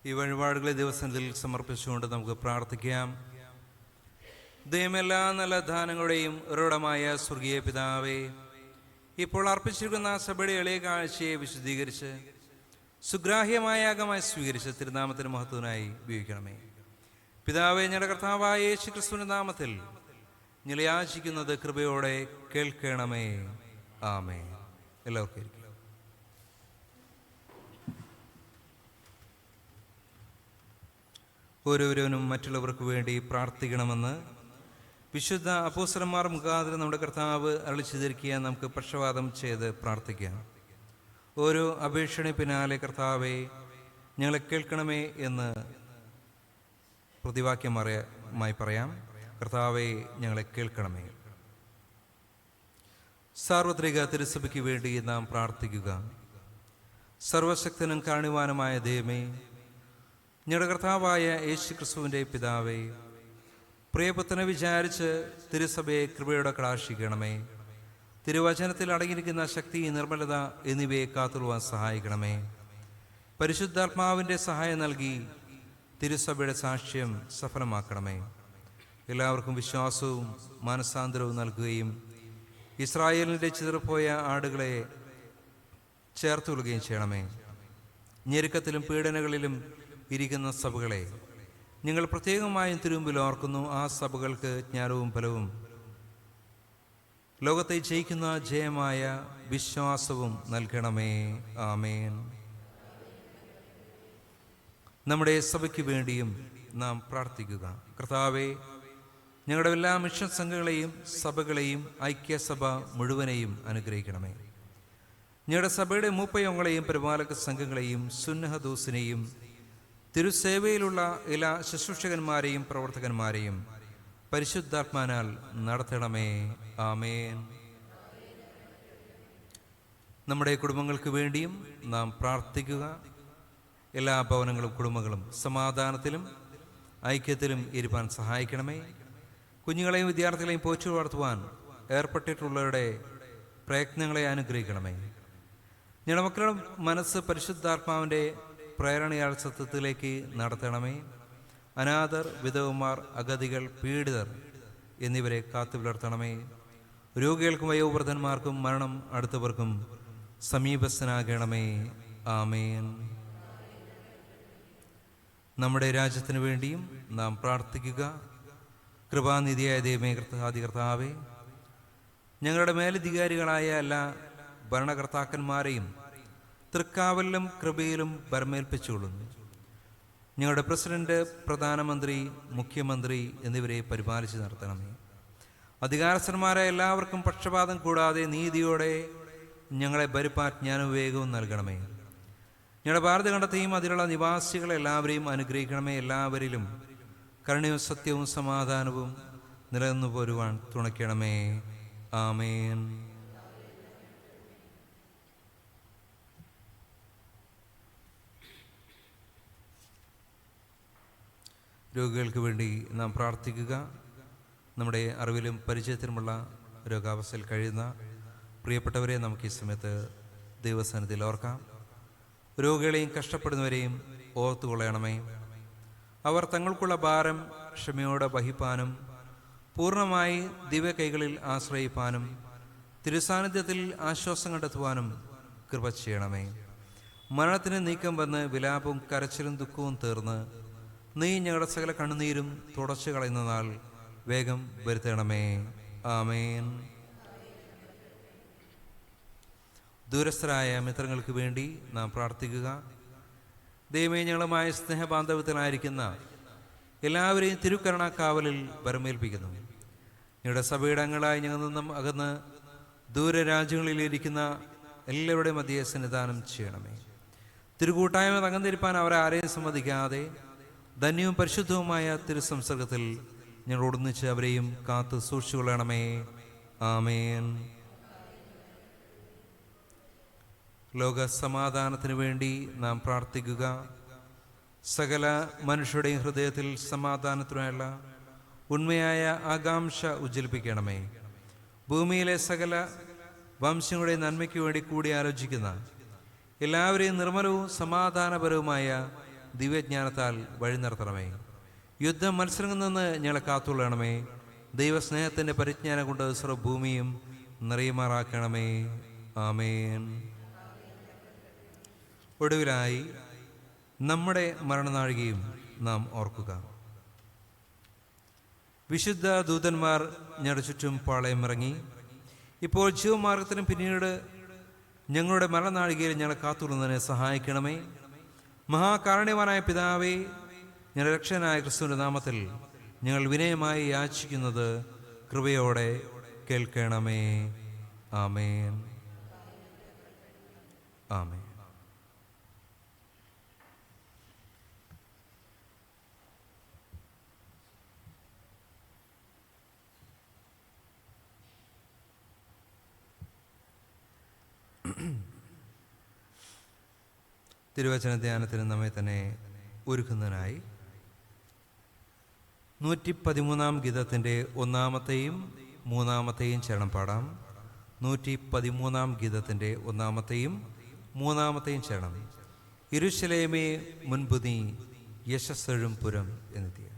ഈ വഴിപാടുകളെ ദിവസത്തിൽ സമർപ്പിച്ചുകൊണ്ട് നമുക്ക് പ്രാർത്ഥിക്കാം. ദൈവമെല്ലാ നല്ല ദാനങ്ങളുടെയും ഉറവിടമായ സ്വർഗീയ പിതാവേ, ഇപ്പോൾ അർപ്പിച്ചിരിക്കുന്ന സഭയുടെ എളിയ കാഴ്ചയെ വിശുദ്ധീകരിച്ച് സുഗ്രാഹ്യമായ യാഗമായി സ്വീകരിച്ച് തിരുനാമത്തിന് മഹത്വത്തിനായി ഉപയോഗിക്കണമേ. പിതാവേ, ഞങ്ങളുടെ കർത്താവായ യേശു ക്രിസ്തുവിന്റെ നാമത്തിൽ ഞങ്ങൾ യാചിക്കുന്നത് കൃപയോടെ കേൾക്കണമേ. ആമേൻ. എല്ലാവർക്കും ഇരിക്കും. ഓരോരുവനും മറ്റുള്ളവർക്ക് വേണ്ടി പ്രാർത്ഥിക്കണമെന്ന് വിശുദ്ധ അപ്പോസ്തലന്മാർ മുഖാന്തരം നമ്മുടെ കർത്താവ് അരുളിച്ചെയ്തിരിക്കുക. നമുക്ക് പക്ഷവാദം ചെയ്ത് പ്രാർത്ഥിക്കാം. ഓരോ അപേക്ഷണ പിന്നാലെ കർത്താവെ ഞങ്ങളെ കേൾക്കണമേ എന്ന് പ്രതിവാക്യമായി പറയാം. കർത്താവെ ഞങ്ങളെ കേൾക്കണമേ. സാർവത്രിക തിരുസഭയ്ക്ക് വേണ്ടി നാം പ്രാർത്ഥിക്കുക. സർവശക്തനും കാരുണ്യവാനുമായ ദൈവമേ, ഞങ്ങളുടെ കർത്താവായ യേശു ക്രിസ്തുവിൻ്റെ പിതാവേ, പ്രിയപുത്രനെ വിചാരിച്ച് തിരുസഭയെ കൃപയോടെ കടാക്ഷിക്കണമേ. തിരുവചനത്തിൽ അടങ്ങിയിരിക്കുന്ന ശക്തി, നിർമ്മലത എന്നിവയെ കാത്തുകൊള്ളുവാൻ സഹായിക്കണമേ. പരിശുദ്ധാത്മാവിൻ്റെ സഹായം നൽകി തിരുസഭയുടെ സാക്ഷ്യം സഫലമാക്കണമേ. എല്ലാവർക്കും വിശ്വാസവും മാനസാന്തരവും നൽകുകയും ഇസ്രായേലിൻ്റെ ചിതറിപ്പോയ ആടുകളെ ചേർത്തുകൊള്ളുകയും ചെയ്യണമേ. ഞെരുക്കത്തിലും പീഡനകളിലും ഇരിക്കുന്ന സഭകളെ നിങ്ങൾ പ്രത്യേകമായും തിരുമുമ്പിൽ ഓർക്കുന്നു. ആ സഭകൾക്ക് ജ്ഞാനവും ബലവും ലോകത്തെ ജയിക്കുന്ന ജയമായ വിശ്വാസവും നൽകണമേ. ആമേൻ. നമ്മുടെ സഭയ്ക്ക് വേണ്ടിയും നാം പ്രാർത്ഥിക്കുക. കർത്താവെ, ഞങ്ങളുടെ എല്ലാ മിഷൻ സംഘങ്ങളെയും സഭകളെയും ഐക്യസഭ മുഴുവനെയും അനുഗ്രഹിക്കണമേ. ഞങ്ങളുടെ സഭയുടെ മൂപ്പയോഗങ്ങളെയും പരിപാലക സംഘങ്ങളെയും സുന്നഹദൂസിനെയും തിരുസേവയിലുള്ള എല്ലാ ശുശ്രൂഷകന്മാരെയും പ്രവർത്തകന്മാരെയും പരിശുദ്ധാത്മാനാൽ നടത്തണമേ. ആമേൻ. നമ്മുടെ കുടുംബങ്ങൾക്ക് വേണ്ടിയും നാം പ്രാർത്ഥിക്കുക. എല്ലാ ഭവനങ്ങളും കുടുംബങ്ങളും സമാധാനത്തിലും ഐക്യത്തിലും ഇരുപ്പാൻ സഹായിക്കണമേ. കുഞ്ഞുങ്ങളെയും വിദ്യാർത്ഥികളെയും പോറ്റി വളർത്തുവാൻ ഏർപ്പെട്ടിട്ടുള്ളവരുടെ പ്രയത്നങ്ങളെ അനുഗ്രഹിക്കണമേ. ഞങ്ങളുടെ മക്കളുടെ മനസ്സ് പരിശുദ്ധാത്മാവിൻ്റെ പ്രേരണയാൽ സത്യത്തിലേക്ക് നടത്തണമേ. അനാഥർ, വിധവമാർ, അഗതികൾ, പീഡിതർ എന്നിവരെ കാത്തു പുലർത്തണമേ. രോഗികൾക്കും വയോവൃദ്ധന്മാർക്കും മരണം അടുത്തവർക്കും സമീപസ്ഥനാകണമേ. ആമേൻ. നമ്മുടെ രാജ്യത്തിന് വേണ്ടിയും നാം പ്രാർത്ഥിക്കുക. കൃപാനിധിയായ ദൈവമേ, കർത്താവേ, ഞങ്ങളുടെ മേലധികാരികളായ എല്ലാ ഭരണകർത്താക്കന്മാരെയും തൃക്കാവലിലും കൃപയിലും ഭരമേൽപ്പിച്ചുകൊള്ളുന്നു. ഞങ്ങളുടെ പ്രസിഡന്റ്, പ്രധാനമന്ത്രി, മുഖ്യമന്ത്രി എന്നിവരെ പരിപാലിച്ച് നടത്തണമേ. അധികാരസ്ഥന്മാരായ എല്ലാവർക്കും പക്ഷപാതം കൂടാതെ നീതിയോടെ ഞങ്ങളെ ഭരിപ്പാൻ ജ്ഞാനവിവേകവും നൽകണമേ. ഞങ്ങളുടെ ഭാരതഖണ്ഡത്തെയും അതിലുള്ള നിവാസികളെ എല്ലാവരെയും അനുഗ്രഹിക്കണമേ. എല്ലാവരിലും കരുണയും സത്യവും സമാധാനവും നിലനിന്നു പോരുവാൻ തുണയ്ക്കണമേ. ആമേൻ. രോഗികൾക്ക് വേണ്ടി നാം പ്രാർത്ഥിക്കുക. നമ്മുടെ അറിവിലും പരിചയത്തിലുമുള്ള രോഗാവസ്ഥയിൽ കഴിയുന്ന പ്രിയപ്പെട്ടവരെ നമുക്ക് ഈ സമയത്ത് ദൈവസന്നിധിയിൽ ഓർക്കാം. രോഗികളെയും കഷ്ടപ്പെടുന്നവരെയും ഓർത്തുകൊള്ളണമേ. അവർ തങ്ങൾക്കുള്ള ഭാരം ക്ഷമയോടെ വഹിപ്പാനും പൂർണ്ണമായി ദിവ്യ കൈകളിൽ ആശ്രയിപ്പാനും തിരുസാന്നിധ്യത്തിൽ ആശ്വാസം കണ്ടെത്തുവാനും കൃപ ചെയ്യണമേ. മരണത്തിന് നീക്കം വന്ന് വിലാപവും കരച്ചിലും ദുഃഖവും തീർന്ന് നീ ഞങ്ങളുടെ സകല കണ്ണുനീരും തുടച്ചു കളയുന്ന നാൾ വേഗം വരുത്തണമേ. ആമേൻ. ദൂരസ്ഥരായ മിത്രങ്ങൾക്ക് വേണ്ടി നാം പ്രാർത്ഥിക്കുക. ദൈവമേ, ഞങ്ങളുമായി സ്നേഹബാന്ധവത്തിലായിരിക്കുന്ന എല്ലാവരെയും തിരുക്കരുണാക്കാവലിൽ വരമേൽപ്പിക്കുന്നു. ഞങ്ങളുടെ സഭയുടെ അംഗങ്ങളായി ഞങ്ങളിൽ നിന്നും അകന്ന് ദൂരരാജ്യങ്ങളിലിരിക്കുന്ന എല്ലാവരുടെയും മധ്യേ സന്നിധാനം ചെയ്യണമേ. തിരുകൂട്ടായ്മ തകർന്നിരിപ്പാൻ അവരെ ആരെയും സമ്മതിക്കാതെ ധന്യവും പരിശുദ്ധവുമായ തിരുസംസർഗത്തിൽ ഞങ്ങൾ ഒന്നിച്ച് അവരെയും കാത്തു സൂക്ഷിച്ചുകൊള്ളണമേ. ആമേൻ. ലോക സമാധാനത്തിന് വേണ്ടി നാം പ്രാർത്ഥിക്കുക. സകല മനുഷ്യരുടെയും ഹൃദയത്തിൽ സമാധാനത്തിനായുള്ള ഉണ്മയായ ആകാംക്ഷ ഉജ്ജ്വലിപ്പിക്കണമേ. ഭൂമിയിലെ സകല വംശങ്ങളുടെ നന്മയ്ക്ക് വേണ്ടി കൂടി ആലോചിക്കുന്ന എല്ലാവരെയും നിർമ്മലവും സമാധാനപരവുമായ ദിവ്യജ്ഞാനത്താൽ വഴി നടത്തണമേ. യുദ്ധ മത്സരങ്ങളിൽ നിന്ന് ഞങ്ങളെ കാത്തുകൊള്ളണമേ. ദൈവസ്നേഹത്തിൻ്റെ പരിജ്ഞാനം കൊണ്ട് സർവ്വഭൂമിയും നിറയുമാറാക്കണമേ. ആമേൻ. ഒടുവിലായി നമ്മുടെ മരണനാഴികയും നാം ഓർക്കുക. വിശുദ്ധ ദൂതന്മാർ ഞങ്ങളുടെ ചുറ്റും പാളയമിറങ്ങി. ഇപ്പോൾ ജീവമാർഗത്തിനും പിന്നീട് ഞങ്ങളുടെ മരണനാഴികയിൽ ഞങ്ങളെ കാത്തുകൊള്ളുന്നതിനെ സഹായിക്കണമേ. മഹാകാരുണ്യവാനായ പിതാവേ, ഞങ്ങളുടെ രക്ഷകനായ ക്രിസ്തുവിൻ്റെ നാമത്തിൽ ഞങ്ങൾ വിനയമായി യാചിക്കുന്നത് കൃപയോടെ കേൾക്കണമേ. ആമേൻ. ആമേൻ. തിരുവചന ധ്യാനത്തിന് നമ്മെ തന്നെ ഒരുക്കുന്നതിനായി 113 ഗീതത്തിൻ്റെ 1-ാമത്തെയും 3-ാമത്തെയും ചരണം പാടാം. 113 ഗീതത്തിൻ്റെ 1-ാമത്തെയും 3-ാമത്തെയും ചരണം. യെരൂശലേമേ മുൻപു നീ യശസ്സെഴും പുരം എന്നെത്തിയ.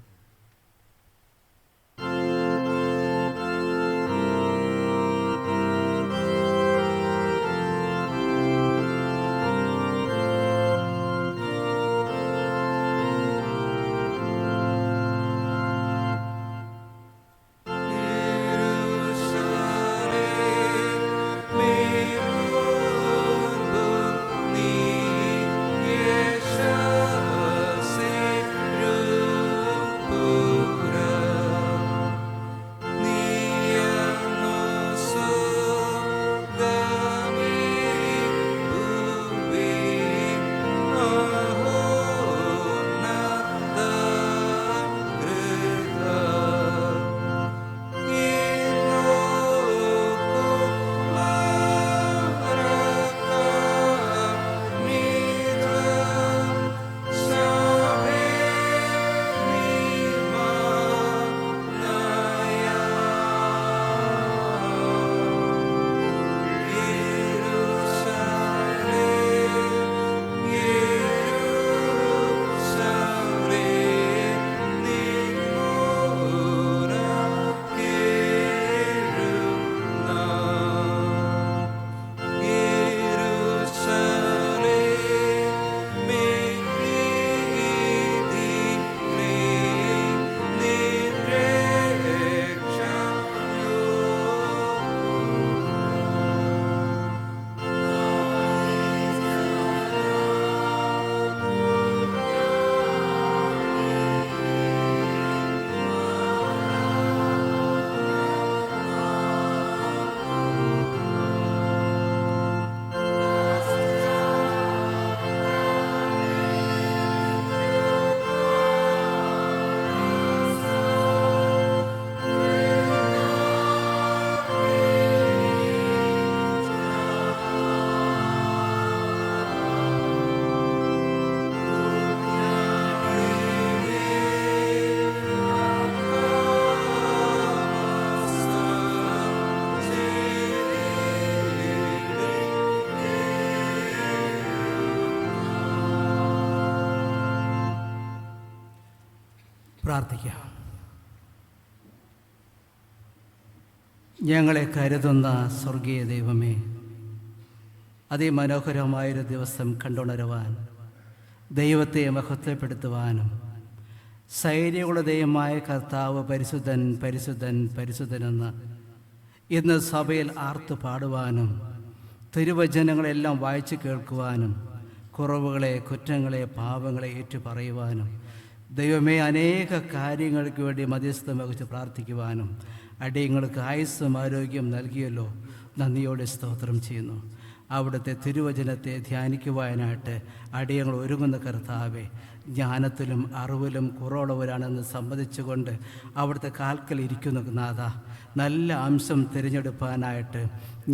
പ്രാർത്ഥിക്കാം. ഞങ്ങളെ കരുതുന്ന സ്വർഗീയ ദൈവമേ, അതിമനോഹരമായൊരു ദിവസം കണ്ടുണരുവാൻ, ദൈവത്തെ മഹത്വപ്പെടുത്തുവാനും സൈന്യങ്ങളുടെ ദൈവമായ കർത്താവ് പരിശുദ്ധൻ പരിശുദ്ധൻ പരിശുദ്ധനെന്ന് ഇന്ന് സഭയിൽ ആർത്തു പാടുവാനും തിരുവചനങ്ങളെല്ലാം വായിച്ചു കേൾക്കുവാനും കുറവുകളെ, കുറ്റങ്ങളെ, പാപങ്ങളെ ഏറ്റുപറയുവാനും ദൈവമേ അനേക കാര്യങ്ങൾക്ക് വേണ്ടി മധ്യസ്ഥം വഹിച്ച് പ്രാർത്ഥിക്കുവാനും അടിയങ്ങൾക്ക് ആയുസ്സും ആരോഗ്യം നൽകിയല്ലോ. നന്ദിയോടെ സ്തോത്രം ചെയ്യുന്നു. അവിടുത്തെ തിരുവചനത്തെ ധ്യാനിക്കുവാനായിട്ട് അടിയങ്ങൾ ഒരുങ്ങുന്ന കർത്താവെ, ജ്ഞാനത്തിലും അറിവിലും കുറവുള്ളവരാണെന്ന് സമ്മതിച്ചുകൊണ്ട് അവിടുത്തെ കാൽക്കൽ ഇരിക്കുന്ന നാഥ, നല്ല അംശം തിരഞ്ഞെടുപ്പാനായിട്ട്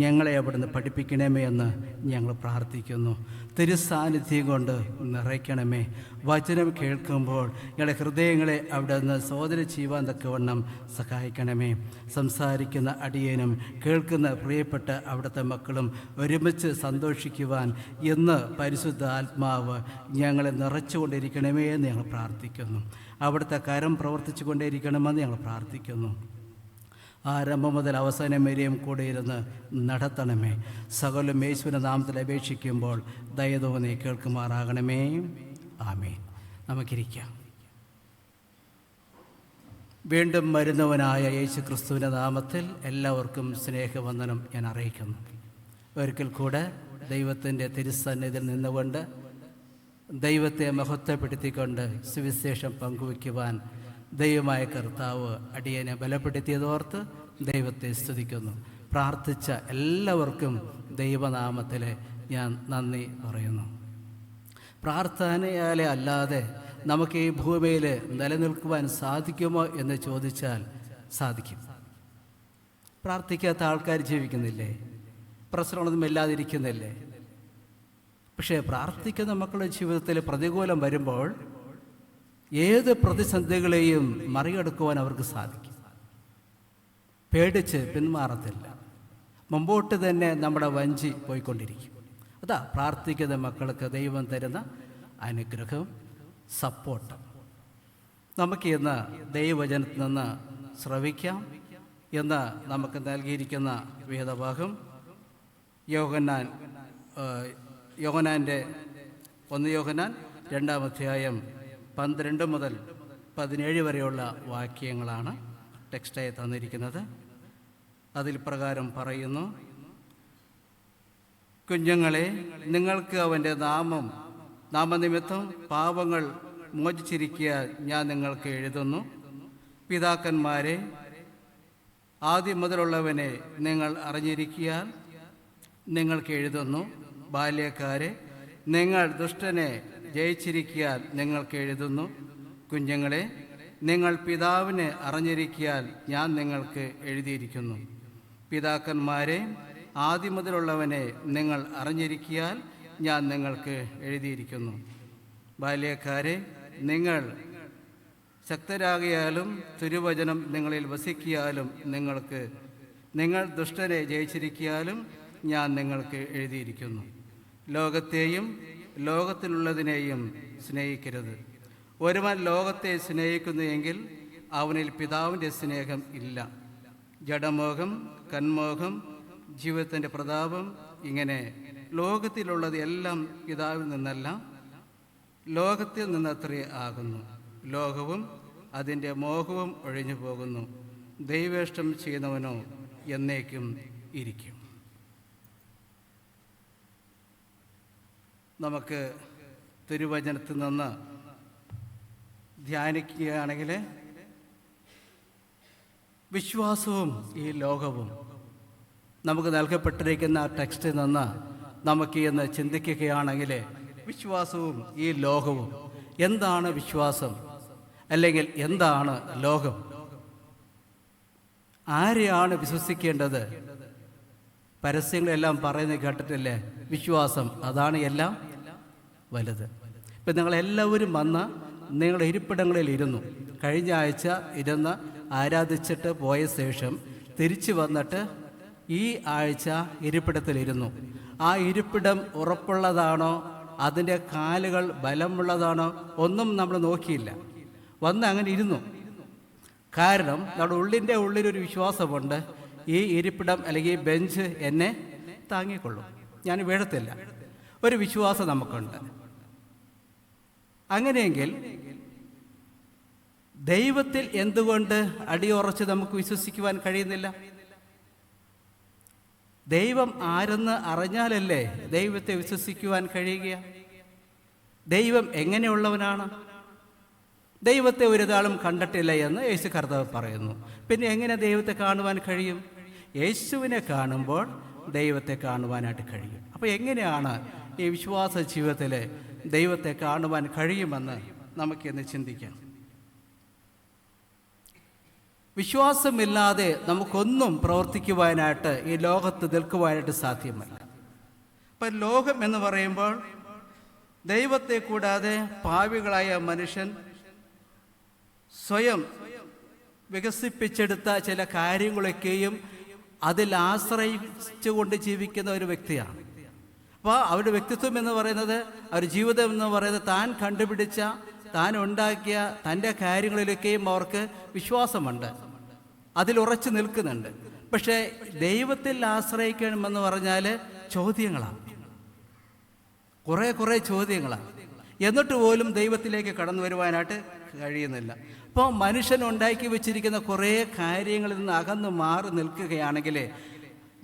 ഞങ്ങളെ അവിടുന്ന് പഠിപ്പിക്കണമേ എന്ന് ഞങ്ങൾ പ്രാർത്ഥിക്കുന്നു. തിരുസാന്നിധ്യം കൊണ്ട് നിറയ്ക്കണമേ. വചനം കേൾക്കുമ്പോൾ ഞങ്ങളുടെ ഹൃദയങ്ങളെ അവിടെ നിന്ന് സോദര ചെയ്യുവാൻ തക്കവണ്ണം സഹായിക്കണമേ. സംസാരിക്കുന്ന അടിയനും കേൾക്കുന്ന പ്രിയപ്പെട്ട അവിടുത്തെ മക്കളും ഒരുമിച്ച് സന്തോഷിക്കുവാൻ ഇന്ന് പരിശുദ്ധ ആത്മാവ് ഞങ്ങളെ നിറച്ചുകൊണ്ടിരിക്കണം അനുഗ്രഹിക്കണമേ എന്ന് ഞങ്ങൾ പ്രാർത്ഥിക്കുന്നു. അവിടുത്തെ കരം പ്രവർത്തിച്ചു കൊണ്ടേയിരിക്കണമെന്ന് ഞങ്ങൾ പ്രാർത്ഥിക്കുന്നു. ആരംഭം മുതൽ അവസാനം വരെയും കൂടെ ഇരുന്ന് നടത്തണമേ. സകലം യേശുവിൻ്റെ നാമത്തിൽ അപേക്ഷിക്കുമ്പോൾ ദയതോന്നി കേൾക്കുമാറാകണമേ. ആമേൻ. നമുക്കിരിക്കാം. വീണ്ടും വരുന്നവനായ യേശു ക്രിസ്തുവിൻ്റെ നാമത്തിൽ എല്ലാവർക്കും സ്നേഹവന്ദനം ഞാൻ അറിയിക്കുന്നു. ഒരിക്കൽ കൂടെ ദൈവത്തിൻ്റെ തിരുസന്നിധിയിൽ നിന്നുകൊണ്ട് ദൈവത്തെ മഹത്വപ്പെടുത്തിക്കൊണ്ട് സുവിശേഷം പങ്കുവയ്ക്കുവാൻ ദൈവമായ കർത്താവ് അടിയനെ ബലപ്പെടുത്തിയതോർത്ത് ദൈവത്തെ സ്തുതിക്കുന്നു. പ്രാർത്ഥിച്ച എല്ലാവർക്കും ദൈവനാമത്തിൽ ഞാൻ നന്ദി പറയുന്നു. പ്രാർത്ഥനയാലെ അല്ലാതെ നമുക്ക് ഈ ഭൂമിയിൽ നിലനിൽക്കുവാൻ സാധിക്കുമോ എന്ന് ചോദിച്ചാൽ സാധിക്കും. പ്രാർത്ഥിക്കാത്ത ആൾക്കാർ ജീവിക്കുന്നില്ലേ? പ്രശ്നങ്ങളൊന്നും ഇല്ലാതിരിക്കുന്നില്ലേ? പക്ഷേ പ്രാർത്ഥിക്കുന്ന മക്കളുടെ ജീവിതത്തിൽ പ്രതികൂലം വരുമ്പോൾ ഏത് പ്രതിസന്ധികളെയും മറികടക്കുവാൻ അവർക്ക് സാധിക്കും. പേടിച്ച് പിന്മാറത്തില്ല. മുമ്പോട്ട് തന്നെ നമ്മുടെ വഞ്ചി പോയിക്കൊണ്ടിരിക്കും. അതാ പ്രാർത്ഥിക്കുന്ന മക്കൾക്ക് ദൈവം തരുന്ന അനുഗ്രഹം, സപ്പോർട്ട്. നമുക്ക് ഇന്ന് ദൈവവചനത്തിൽ നിന്ന് ശ്രവിക്കാം. എന്ന് നമുക്ക് നൽകിയിരിക്കുന്ന വേദഭാഗം യോഹന്നാൻ്റെ 1 യോഹന്നാൻ 2-ാം അധ്യായം 12 മുതൽ 17 വരെയുള്ള വാക്യങ്ങളാണ് ടെക്സ്റ്റായി തന്നിരിക്കുന്നത്. അതിൽ പ്രകാരം പറയുന്നു: കുഞ്ഞുങ്ങളെ, നിങ്ങൾക്ക് അവൻ്റെ നാമനിമിത്തം പാപങ്ങൾ മോചിച്ചിരിക്കുക ഞാൻ നിങ്ങൾക്ക് എഴുതുന്നു. പിതാക്കന്മാരെ, ആദ്യം മുതലുള്ളവനെ നിങ്ങൾ അറിഞ്ഞിരിക്കാൻ നിങ്ങൾക്ക് എഴുതുന്നു. ബാല്യക്കാരെ, നിങ്ങൾ ദുഷ്ടനെ ജയിച്ചിരിക്കാൻ നിങ്ങൾക്ക് എഴുതുന്നു. കുഞ്ഞുങ്ങളെ, നിങ്ങൾ പിതാവിനെ അറിഞ്ഞിരിക്കാൻ ഞാൻ നിങ്ങൾക്ക് എഴുതിയിരിക്കുന്നു. പിതാക്കന്മാരെ, ആദ്യം മുതലുള്ളവനെ നിങ്ങൾ അറിഞ്ഞിരിക്കാൻ ഞാൻ നിങ്ങൾക്ക് എഴുതിയിരിക്കുന്നു. ബാല്യക്കാരെ, നിങ്ങൾ ശക്തരാകിയാലും തിരുവചനം നിങ്ങളിൽ വസിക്കിയാലും നിങ്ങൾ ദുഷ്ടനെ ജയിച്ചിരിക്കാലും ഞാൻ നിങ്ങൾക്ക് എഴുതിയിരിക്കുന്നു. ലോകത്തെയും ലോകത്തിലുള്ളതിനെയും സ്നേഹിക്കരുത്. ഒരുവൻ ലോകത്തെ സ്നേഹിക്കുന്നുവെങ്കിൽ അവനിൽ പിതാവിൻ്റെ സ്നേഹം ഇല്ല. ജഡമോഹം, കന്മോഹം, ജീവിതത്തിൻ്റെ പ്രതാപം, ഇങ്ങനെ ലോകത്തിലുള്ളത് എല്ലാം പിതാവിൽ നിന്നല്ല, ലോകത്തിൽ നിന്നത്രേ ആകുന്നു. ലോകവും അതിൻ്റെ മോഹവും ഒഴിഞ്ഞു പോകുന്നു. ദൈവേഷ്ടം ചെയ്യുന്നവനോ എന്നേക്കും ഇരിക്കും. നമുക്ക് തിരുവചനത്തിൽ നിന്ന് ധ്യാനിക്കുകയാണെങ്കിൽ വിശ്വാസവും ഈ ലോകവും നമുക്ക് നൽകപ്പെട്ടിരിക്കുന്ന ടെക്സ്റ്റിൽ നിന്ന് നമുക്ക് ഇന്ന് ചിന്തിക്കുകയാണെങ്കിൽ വിശ്വാസവും ഈ ലോകവും, എന്താണ് വിശ്വാസം അല്ലെങ്കിൽ എന്താണ് ലോകം? ആരെയാണ് വിശ്വസിക്കേണ്ടത്? പരസ്യങ്ങളെല്ലാം പറയുന്നത് കേട്ടിട്ടില്ലേ? വിശ്വാസം അതാണ് എല്ലാം വലുത്. ഇപ്പം നിങ്ങളെല്ലാവരും വന്ന് നിങ്ങളുടെ ഇരിപ്പിടങ്ങളിൽ ഇരുന്നു. കഴിഞ്ഞ ആഴ്ച ഇരുന്ന് ആരാധിച്ചിട്ട് പോയ ശേഷം തിരിച്ചു വന്നിട്ട് ഈ ആഴ്ച ഇരിപ്പിടത്തിലിരുന്നു. ആ ഇരിപ്പിടം ഉറപ്പുള്ളതാണോ, അതിൻ്റെ കാലുകൾ ബലമുള്ളതാണോ ഒന്നും നമ്മൾ നോക്കിയില്ല. വന്ന് അങ്ങനെ ഇരുന്നു. കാരണം നമ്മുടെ ഉള്ളിലൊരു വിശ്വാസമുണ്ട്, ഈ ഇരിപ്പിടം അല്ലെങ്കിൽ ഈ ബെഞ്ച് എന്നെ താങ്ങിക്കൊള്ളും, ഞാൻ വീഴത്തില്ല. ഒരു വിശ്വാസം നമുക്കുണ്ട്. അങ്ങനെയെങ്കിൽ ദൈവത്തിൽ എന്തുകൊണ്ട് അടിയുറച്ച് നമുക്ക് വിശ്വസിക്കുവാൻ കഴിയുന്നില്ല? ദൈവം ആരെന്ന് അറിഞ്ഞാലല്ലേ ദൈവത്തെ വിശ്വസിക്കുവാൻ കഴിയുക? ദൈവം എങ്ങനെയുള്ളവനാണ്? ദൈവത്തെ ഒരാളും കണ്ടിട്ടില്ല എന്ന് യേശു കർത്താവ് പറയുന്നു. പിന്നെ എങ്ങനെ ദൈവത്തെ കാണുവാൻ കഴിയും? യേശുവിനെ കാണുമ്പോൾ ദൈവത്തെ കാണുവാനായിട്ട് കഴിയും. അപ്പോൾ എങ്ങനെയാണ് ഈ വിശ്വാസ ജീവിതത്തിൽ ദൈവത്തെ കാണുവാൻ കഴിയുമെന്ന് നമുക്കിന്ന് ചിന്തിക്കാം. വിശ്വാസമില്ലാതെ നമുക്കൊന്നും പ്രവർത്തിക്കുവാനായിട്ട് ഈ ലോകത്ത് നിൽക്കുവാനായിട്ട് സാധ്യമല്ല. ഇപ്പം ലോകം എന്ന് പറയുമ്പോൾ ദൈവത്തെ കൂടാതെ പാപികളായ മനുഷ്യൻ സ്വയം വികസിപ്പിച്ചെടുത്ത ചില കാര്യങ്ങളൊക്കെയും അതിൽ ആശ്രയിച്ചുകൊണ്ട് ജീവിക്കുന്ന ഒരു വ്യക്തിയാണ്. അപ്പോൾ അവരുടെ വ്യക്തിത്വം എന്ന് പറയുന്നത്, അവരുടെ ജീവിതം എന്ന് പറയുന്നത് താൻ കണ്ടുപിടിച്ച താൻ ഉണ്ടാക്കിയ തൻ്റെ കാര്യങ്ങളിലൊക്കെയും അവർക്ക് വിശ്വാസമുണ്ട്, അതിലുറച്ചു നിൽക്കുന്നുണ്ട്. പക്ഷേ ദൈവത്തിൽ ആശ്രയിക്കണമെന്ന് പറഞ്ഞാൽ ചോദ്യങ്ങളാണ്, കുറേ ചോദ്യങ്ങളാണ്. എന്നിട്ട് പോലും ദൈവത്തിലേക്ക് കടന്നു വരുവാനായിട്ട് കഴിയുന്നില്ല. അപ്പോൾ മനുഷ്യൻ ഉണ്ടാക്കി വെച്ചിരിക്കുന്ന കുറേ കാര്യങ്ങളിൽ നിന്ന് അകന്ന് മാറി നിൽക്കുകയാണെങ്കിൽ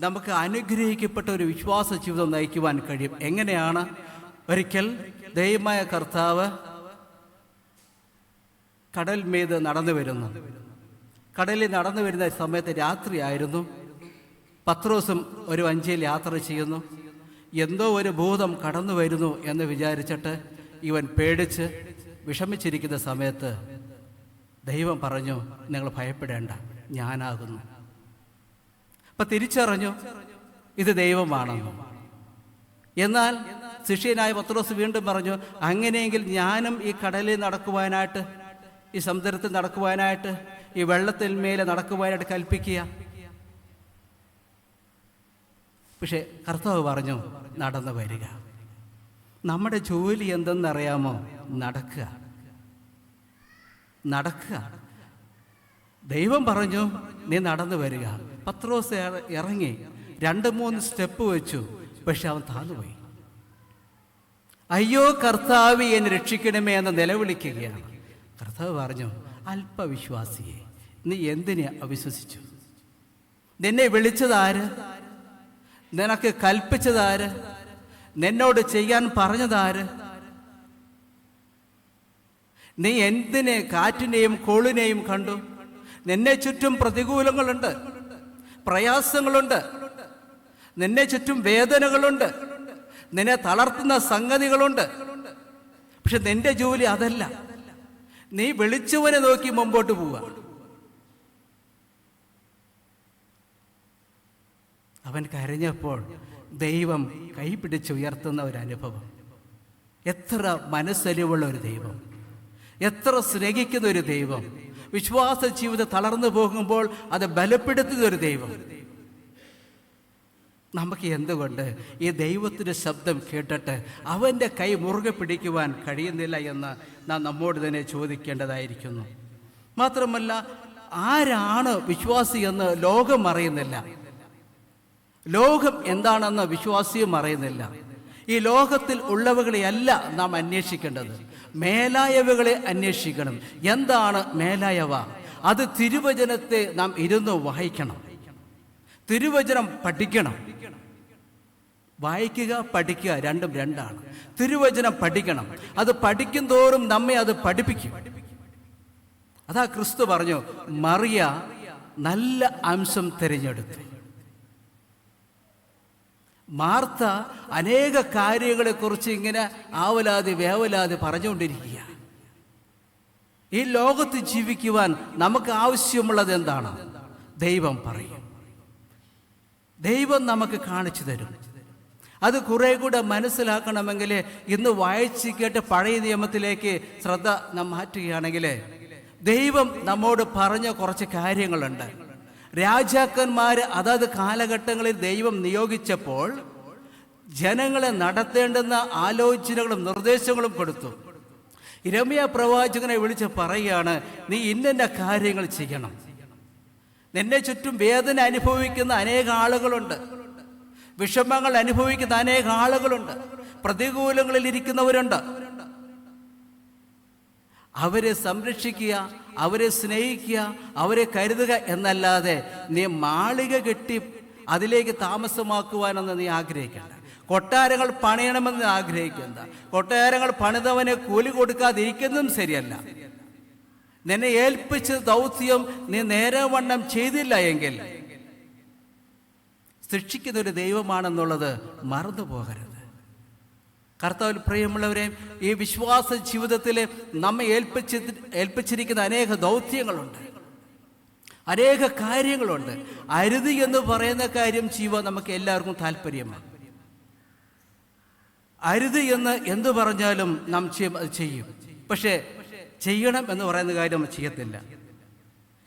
നമുക്ക് അനുഗ്രഹിക്കപ്പെട്ട ഒരു വിശ്വാസ ജീവിതം നയിക്കുവാൻ കഴിയും. എങ്ങനെയാണ്? ഒരിക്കൽ ദൈവമായ കർത്താവ് കടൽ മീത് നടന്നു വരുന്നു. കടലിൽ നടന്നു വരുന്ന സമയത്ത് രാത്രിയായിരുന്നു. പത്രോസും ഒരു വഞ്ചിയിൽ യാത്ര ചെയ്യുന്നു. എന്തോ ഒരു ഭൂതം കടന്നു വരുന്നു എന്ന് വിചാരിച്ചിട്ട് ഇവൻ പേടിച്ച് വിഷമിച്ചിരിക്കുന്ന സമയത്ത് ദൈവം പറഞ്ഞു, നിങ്ങൾ ഭയപ്പെടേണ്ട, ഞാനാകുന്നു. അപ്പം തിരിച്ചറിഞ്ഞു ഇത് ദൈവമാണെന്ന്. എന്നാൽ ശിഷ്യനായ പത്രോസ് വീണ്ടും പറഞ്ഞു, അങ്ങനെയെങ്കിൽ ഞാനും ഈ കടലിൽ നടക്കുവാനായിട്ട്, ഈ സമുദ്രത്തിൽ നടക്കുവാനായിട്ട്, ഈ വെള്ളത്തിൽ മേലെ നടക്കുവാനായിട്ട് കൽപ്പിക്കുക. പക്ഷെ കർത്താവ് പറഞ്ഞു, നടന്നു വരിക. നമ്മുടെ ജോലി എന്തെന്നറിയാമോ? നടക്കുക. ദൈവം പറഞ്ഞു, നീ നടന്നു വരിക. പത്രോസ് ഇറങ്ങി 2-3 സ്റ്റെപ്പ് വെച്ചു. പക്ഷെ അവൻ താന്നുപോയി. അയ്യോ കർത്താവേ, എന്നെ രക്ഷിക്കണമേ എന്ന് നിലവിളിക്കുകയാണ്. കർത്താവ് പറഞ്ഞു, അല്പവിശ്വാസിയെ, നീ എന്തിനെ അവിശ്വസിച്ചു? നിന്നെ വിളിച്ചതാര്? നിനക്ക് കൽപ്പിച്ചതാര്? നിന്നോട് ചെയ്യാൻ പറഞ്ഞതാര്? നീ എന്തിനെ കാറ്റിനെയും കോളിനെയും കണ്ടു? നിന്നെ ചുറ്റും പ്രതികൂലങ്ങളുണ്ട്, പ്രയാസങ്ങളുണ്ട്, നിന്നെ ചുറ്റും വേദനകളുണ്ട്, നിന്നെ തളർത്തുന്ന സംഗതികളുണ്ട്. പക്ഷെ നിന്റെ ജോലി അതല്ല. നീ വിളിച്ചവനെ നോക്കി മുമ്പോട്ട് പോവുക. അവൻ കരഞ്ഞപ്പോൾ ദൈവം കൈപിടിച്ചുയർത്തുന്ന ഒരു അനുഭവം. എത്ര മനസ്സലിവുള്ള ഒരു ദൈവം, എത്ര സ്നേഹിക്കുന്ന ഒരു ദൈവം, വിശ്വാസ ജീവിതം തളർന്നു പോകുമ്പോൾ അത് ബലപ്പെടുത്തുന്ന ഒരു ദൈവം. നമുക്ക് എന്തുകൊണ്ട് ഈ ദൈവത്തിൻ്റെ ശബ്ദം കേട്ടിട്ട് അവൻ്റെ കൈ മുറുകെ പിടിക്കുവാൻ കഴിയുന്നില്ല എന്ന് നാം നമ്മോട് തന്നെ ചോദിക്കേണ്ടതായിരിക്കുന്നു. മാത്രമല്ല, ആരാണ് വിശ്വാസി എന്ന് ലോകം അറിയുന്നില്ല. ലോകം എന്താണെന്ന് വിശ്വാസിയും അറിയുന്നില്ല. ഈ ലോകത്തിൽ ഉള്ളവകളെയല്ല നാം അന്വേഷിക്കേണ്ടത്, മേലായവകളെ അന്വേഷിക്കണം. എന്താണ് മേലായവ? അത് തിരുവചനത്തെ നാം ഇരുന്ന് വായിക്കണം, തിരുവചനം പഠിക്കണം. വായിക്കുക, പഠിക്കുക, രണ്ടും രണ്ടാണ്. തിരുവചനം പഠിക്കണം. അത് പഠിക്കും തോറും നമ്മെ അത് പഠിപ്പിക്കും. അതാ ക്രിസ്തു പറഞ്ഞു, മറിയ നല്ല അംശം തിരഞ്ഞെടുത്തു. മാർത്ത അനേക കാര്യങ്ങളെക്കുറിച്ച് ഇങ്ങനെ ആവലാതി വേവലാതി പറഞ്ഞുകൊണ്ടിരിക്കുക. ഈ ലോകത്ത് ജീവിക്കുവാൻ നമുക്ക് ആവശ്യമുള്ളത് എന്താണ്? ദൈവം പറയും, ദൈവം നമുക്ക് കാണിച്ചു തരും. അത് കുറെ കൂടെ മനസ്സിലാക്കണമെങ്കിൽ ഇന്ന് വായിച്ച് കേട്ട് പഴയ നിയമത്തിലേക്ക് ശ്രദ്ധ നാം മാറ്റുകയാണെങ്കിൽ ദൈവം നമ്മോട് പറഞ്ഞ കുറച്ച് കാര്യങ്ങളുണ്ട്. രാജാക്കന്മാർ അതത് കാലഘട്ടങ്ങളിൽ ദൈവം നിയോഗിച്ചപ്പോൾ ജനങ്ങളെ നടത്തേണ്ടുന്ന ആലോചനകളും നിർദ്ദേശങ്ങളും കൊടുത്തു. യിരെമ്യാ പ്രവാചകനെ വിളിച്ച് പറയുകയാണ്, നീ ഇന്ന കാര്യങ്ങൾ ചെയ്യണം. നിന്നെ ചുറ്റും വേദന അനുഭവിക്കുന്ന അനേക ആളുകളുണ്ട്, വിഷമങ്ങൾ അനുഭവിക്കുന്ന അനേക ആളുകളുണ്ട്, പ്രതികൂലങ്ങളിൽ ഇരിക്കുന്നവരുണ്ട്. അവരെ സംരക്ഷിക്കുക, അവരെ സ്നേഹിക്കുക, അവരെ കരുതുക എന്നല്ലാതെ നീ മാളിക കെട്ടി അതിലേക്ക് താമസമാക്കുവാനെന്ന് നീ ആഗ്രഹിക്കേണ്ട. കൊട്ടാരങ്ങൾ പണിയണമെന്ന് ആഗ്രഹിക്കേണ്ട. കൊട്ടാരങ്ങൾ പണിതവനെ കൂലി കൊടുക്കാതിരിക്കുന്നതും ശരിയല്ല. നിന്നെ ഏൽപ്പിച്ച ദൗത്യം നീ നേരവണ്ണം ചെയ്തില്ല എങ്കിൽ ശിക്ഷിക്കുന്നൊരു ദൈവമാണെന്നുള്ളത് മറന്നു പോകരുത്. കർത്താവിൽ പ്രിയമുള്ളവരെ, ഈ വിശ്വാസ ജീവിതത്തിൽ നമ്മെ ഏൽപ്പിച്ചിരിക്കുന്ന അനേക ദൗത്യങ്ങളുണ്ട്, അനേക കാര്യങ്ങളുണ്ട്. അരുത് എന്ന് പറയുന്ന കാര്യം ചെയ്യുവാൻ നമുക്ക് എല്ലാവർക്കും താല്പര്യമാണ്. അരുത് എന്ന് എന്ത് പറഞ്ഞാലും നാം ചെയ്യും. പക്ഷേ ചെയ്യണം എന്ന് പറയുന്ന കാര്യം നമ്മൾ ചെയ്യത്തില്ല.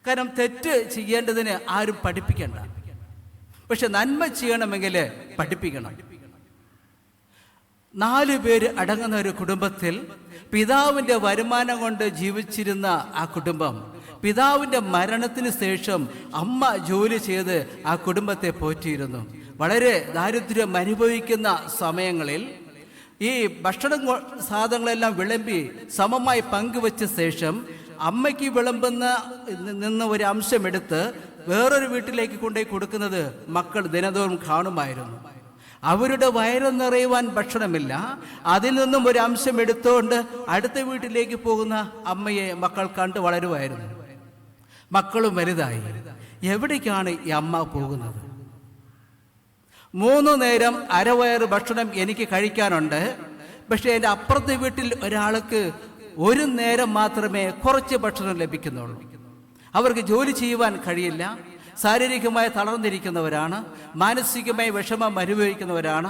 കാരണം തെറ്റ് ചെയ്യേണ്ടതിന് ആരും പഠിപ്പിക്കണ്ട. പക്ഷെ നന്മ ചെയ്യണമെങ്കിൽ പഠിപ്പിക്കണം. 4 പേര് അടങ്ങുന്ന ഒരു കുടുംബത്തിൽ പിതാവിൻ്റെ വരുമാനം കൊണ്ട് ജീവിച്ചിരുന്ന ആ കുടുംബം, പിതാവിൻ്റെ മരണത്തിന് ശേഷം അമ്മ ജോലി ചെയ്ത് ആ കുടുംബത്തെ പോറ്റിയിരുന്നു. വളരെ ദാരിദ്ര്യം അനുഭവിക്കുന്ന സമയങ്ങളിൽ ഈ സാധനങ്ങളെല്ലാം വിളമ്പി സമമായി പങ്കുവച്ച ശേഷം അമ്മയ്ക്ക് വിളമ്പുന്ന നിന്ന് ഒരു അംശമെടുത്ത് വേറൊരു വീട്ടിലേക്ക് കൊണ്ടുപോയി കൊടുക്കുന്നത് മക്കൾ ദിനതോറും കാണുമായിരുന്നു. അവരുടെ വയറ് നിറയുവാൻ ഭക്ഷണമില്ല, അതിൽ നിന്നും ഒരു അംശം എടുത്തുകൊണ്ട് അടുത്ത വീട്ടിലേക്ക് പോകുന്ന അമ്മയെ മക്കൾ കണ്ട് വളരുമായിരുന്നു. മക്കളും വലുതായി. എവിടേക്കാണ് ഈ അമ്മ പോകുന്നത്? 3 നേരം അരവയറ് ഭക്ഷണം എനിക്ക് കഴിക്കാനുണ്ട്, പക്ഷേ എൻ്റെ അപ്പുറത്തെ വീട്ടിൽ ഒരാൾക്ക് 1 നേരം മാത്രമേ കുറച്ച് ഭക്ഷണം ലഭിക്കുന്നുള്ളൂ. അവർക്ക് ജോലി ചെയ്യുവാൻ കഴിയില്ല, ശാരീരികമായി തളർന്നിരിക്കുന്നവരാണ്, മാനസികമായി വിഷമം അനുഭവിക്കുന്നവരാണ്,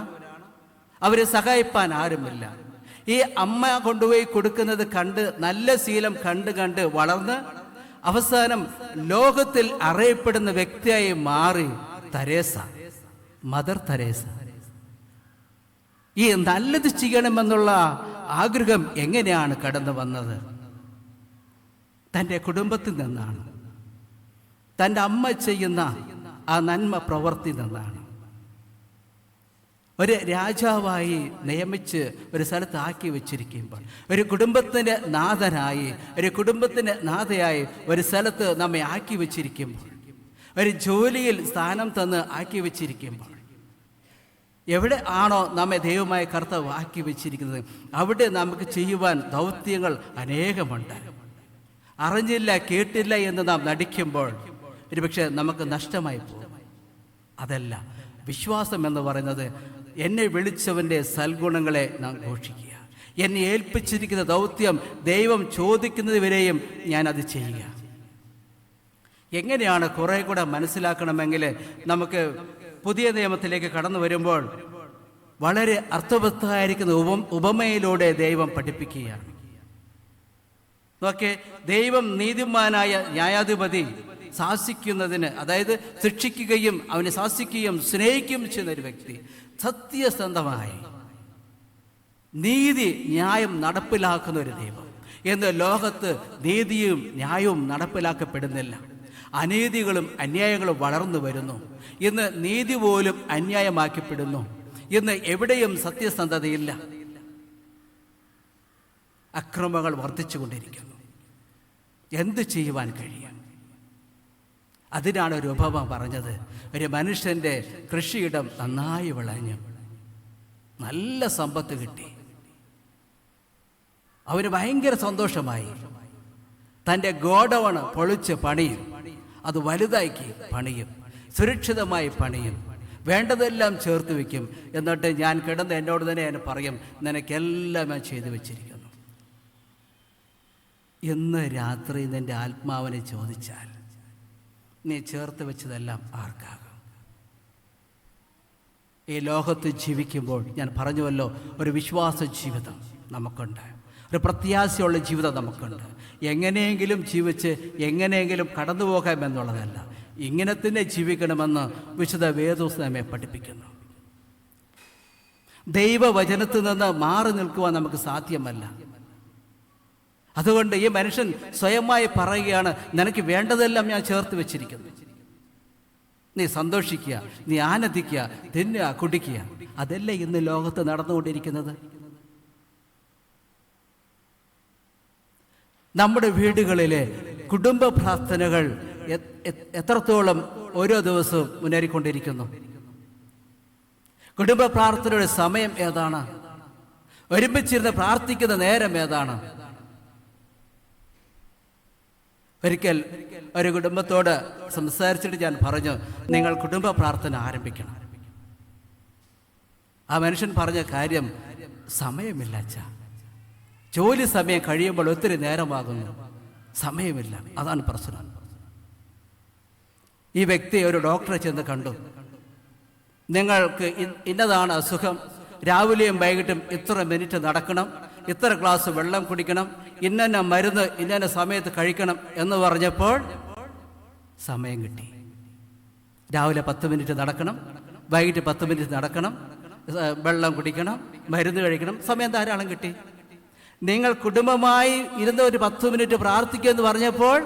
അവരെ സഹായിപ്പാൻ ആരുമില്ല. ഈ അമ്മ കൊണ്ടുപോയി കൊടുക്കുന്നത് കണ്ട് നല്ല ശീലം കണ്ട് വളർന്ന് അവസാനം ലോകത്തിൽ അറിയപ്പെടുന്ന വ്യക്തിയായി മാറി തെരേസ, മദർ തെരേസ. ഈ നല്ലത് ചെയ്യണമെന്നുള്ള ആഗ്രഹം എങ്ങനെയാണ് കടന്നു വന്നത്? തൻ്റെ കുടുംബത്തിൽ നിന്നാണ്, തൻ്റെ അമ്മ ചെയ്യുന്ന ആ നന്മ പ്രവൃത്തി നിന്നാണ്. ഒരു രാജാവായി നിയമിച്ച് ഒരു സ്ഥലത്ത് ആക്കി വെച്ചിരിക്കുമ്പോൾ, ഒരു കുടുംബത്തിൻ്റെ നാഥനായി, ഒരു കുടുംബത്തിൻ്റെ നാഥയായി ഒരു സ്ഥലത്ത് നമ്മെ ആക്കി വെച്ചിരിക്കുമ്പോൾ, ഒരു ജോലിയിൽ സ്ഥാനം തന്ന് ആക്കി വെച്ചിരിക്കുമ്പോൾ, എവിടെ ആണോ നമ്മെ ദൈവമായ കർത്താവ് ആക്കി വെച്ചിരിക്കുന്നത് അവിടെ നമുക്ക് ചെയ്യുവാൻ ദൗത്യങ്ങൾ അനേകമുണ്ട്. അറിഞ്ഞില്ല കേട്ടില്ല എന്ന് നാം നടിക്കുമ്പോൾ ഒരുപക്ഷെ നമുക്ക് നഷ്ടമായി പോകും. അതല്ല, വിശ്വാസം എന്ന് പറയുന്നത് എന്നെ വിളിച്ചവൻ്റെ സൽഗുണങ്ങളെ നാം ഘോഷിക്കുക, എന്നെ ഏൽപ്പിച്ചിരിക്കുന്ന ദൗത്യം ദൈവം ചോദിക്കുന്നത് വരെയും ഞാനത് ചെയ്യുക. എങ്ങനെയാണ് കുറെ കൂടെ മനസ്സിലാക്കണമെങ്കിൽ നമുക്ക് പുതിയ നിയമത്തിലേക്ക് കടന്നു വരുമ്പോൾ വളരെ അർത്ഥവത്തായിരിക്കുന്ന ഉപമയിലൂടെ ദൈവം പഠിപ്പിക്കുകയാണ്. നോക്കെ, ദൈവം നീതിമാനായ ന്യായാധിപതി ശാസിക്കുന്നതിന്, അതായത് ശിക്ഷിക്കുകയും അവനെ ശാസിക്കുകയും സ്നേഹിക്കുകയും ചെയ്യുന്ന ഒരു വ്യക്തി സത്യസന്ധമായി നീതി ന്യായം നടപ്പിലാക്കുന്ന ഒരു ദൈവം. എന്ന് ലോകത്ത് നീതിയും ന്യായവും നടപ്പിലാക്കപ്പെടുന്നില്ല. അനീതികളും അന്യായങ്ങളും വളർന്നു വരുന്നു. ഇന്ന് നീതി പോലും അന്യായമാക്കപ്പെടുന്നു. ഇന്ന് എവിടെയും സത്യസന്ധതയില്ല. അക്രമങ്ങൾ വർദ്ധിച്ചുകൊണ്ടിരിക്കുന്നു. എന്ത് ചെയ്യുവാൻ കഴിയും? അതിനാണ് ഒരു ഉപമ പറഞ്ഞത്. ഒരു മനുഷ്യൻ്റെ കൃഷിയിടം നന്നായി വിളഞ്ഞു, നല്ല സമ്പത്ത് കിട്ടി, അവന് ഭയങ്കര സന്തോഷമായി. തൻ്റെ ഗോഡൗൺ പൊളിച്ച് പണിയും, അത് വലുതാക്കി പണിയും, സുരക്ഷിതമായി പണിയും, വേണ്ടതെല്ലാം ചേർത്ത് വയ്ക്കും. എന്നിട്ട് ഞാൻ കിടന്ന് എന്നോട് തന്നെ ഞാൻ പറയും, നിനക്കെല്ലാം ഞാൻ ചെയ്തു വെച്ചിരിക്കുന്നു. ഇന്ന് രാത്രി നിൻ്റെ ആത്മാവിനെ ചോദിച്ചാൽ നീ ചേർത്ത് വെച്ചതെല്ലാം ആർക്കാകും? ഈ ലോകത്ത് ജീവിക്കുമ്പോൾ ഞാൻ പറഞ്ഞുവല്ലോ, ഒരു വിശ്വാസ ജീവിതം നമുക്കുണ്ട്, ഒരു പ്രത്യാശയുള്ള ജീവിതം നമുക്കുണ്ട്. എങ്ങനെയെങ്കിലും ജീവിച്ച് എങ്ങനെയെങ്കിലും കടന്നു പോകാമെന്നുള്ളതല്ല, ഇങ്ങനെ തന്നെ ജീവിക്കണമെന്ന് വിശുദ്ധ വേദോസ് നമ്മെ പഠിപ്പിക്കുന്നു. ദൈവവചനത്തിൽ നിന്ന് മാറി നിൽക്കുവാൻ നമുക്ക് സാധ്യമല്ല. അതുകൊണ്ട് ഈ മനുഷ്യൻ സ്വയമായി പറയുകയാണ്, നിനക്ക് വേണ്ടതെല്ലാം ഞാൻ ചേർത്ത് വെച്ചിരിക്കുന്നു, നീ സന്തോഷിക്കുക, നീ ആനന്ദിക്കുക, തിന്നുക, കുടിക്കുക. അതല്ലേ ഇന്ന് ലോകത്ത് നടന്നുകൊണ്ടിരിക്കുന്നത്? നമ്മുടെ വീടുകളിലെ കുടുംബ പ്രാർത്ഥനകൾ എത്രത്തോളം ഓരോ ദിവസവും മുന്നേറിക്കൊണ്ടിരിക്കുന്നു? കുടുംബ പ്രാർത്ഥനയുടെ സമയം ഏതാണ്? ഒരുമിച്ചിരുന്ന് പ്രാർത്ഥിക്കുന്ന നേരം ഏതാണ്? ഒരിക്കൽ ഒരു കുടുംബത്തോട് സംസാരിച്ചിട്ട് ഞാൻ പറഞ്ഞു, നിങ്ങൾ കുടുംബ പ്രാർത്ഥന ആരംഭിക്കണം. ആ മനുഷ്യൻ പറഞ്ഞ കാര്യം, സമയമില്ല അച്ഛാ, ജോലി സമയം കഴിയുമ്പോൾ ഒത്തിരി നേരമാകുന്നു, സമയമില്ല, അതാണ് പ്രശ്നം. ഈ വ്യക്തി ഒരു ഡോക്ടറെ ചെന്ന് കണ്ടു. നിങ്ങൾക്ക് ഇന്നതാണ് അസുഖം, രാവിലെയും വൈകിട്ടും ഇത്ര മിനിറ്റ് നടക്കണം, ഇത്ര ഗ്ലാസ് വെള്ളം കുടിക്കണം, ഇന്ന മരുന്ന് ഇന്ന സമയത്ത് കഴിക്കണം എന്ന് പറഞ്ഞപ്പോൾ സമയം കിട്ടി. രാവിലെ 10 മിനിറ്റ് നടക്കണം, വൈകിട്ട് 10 മിനിറ്റ് നടക്കണം, വെള്ളം കുടിക്കണം, മരുന്ന് കഴിക്കണം, സമയം ധാരാളം കിട്ടി. നിങ്ങൾ കുടുംബമായി ഇരുന്ന് ഒരു 10 മിനിറ്റ് പ്രാർത്ഥിക്കുമെന്ന് പറഞ്ഞപ്പോൾ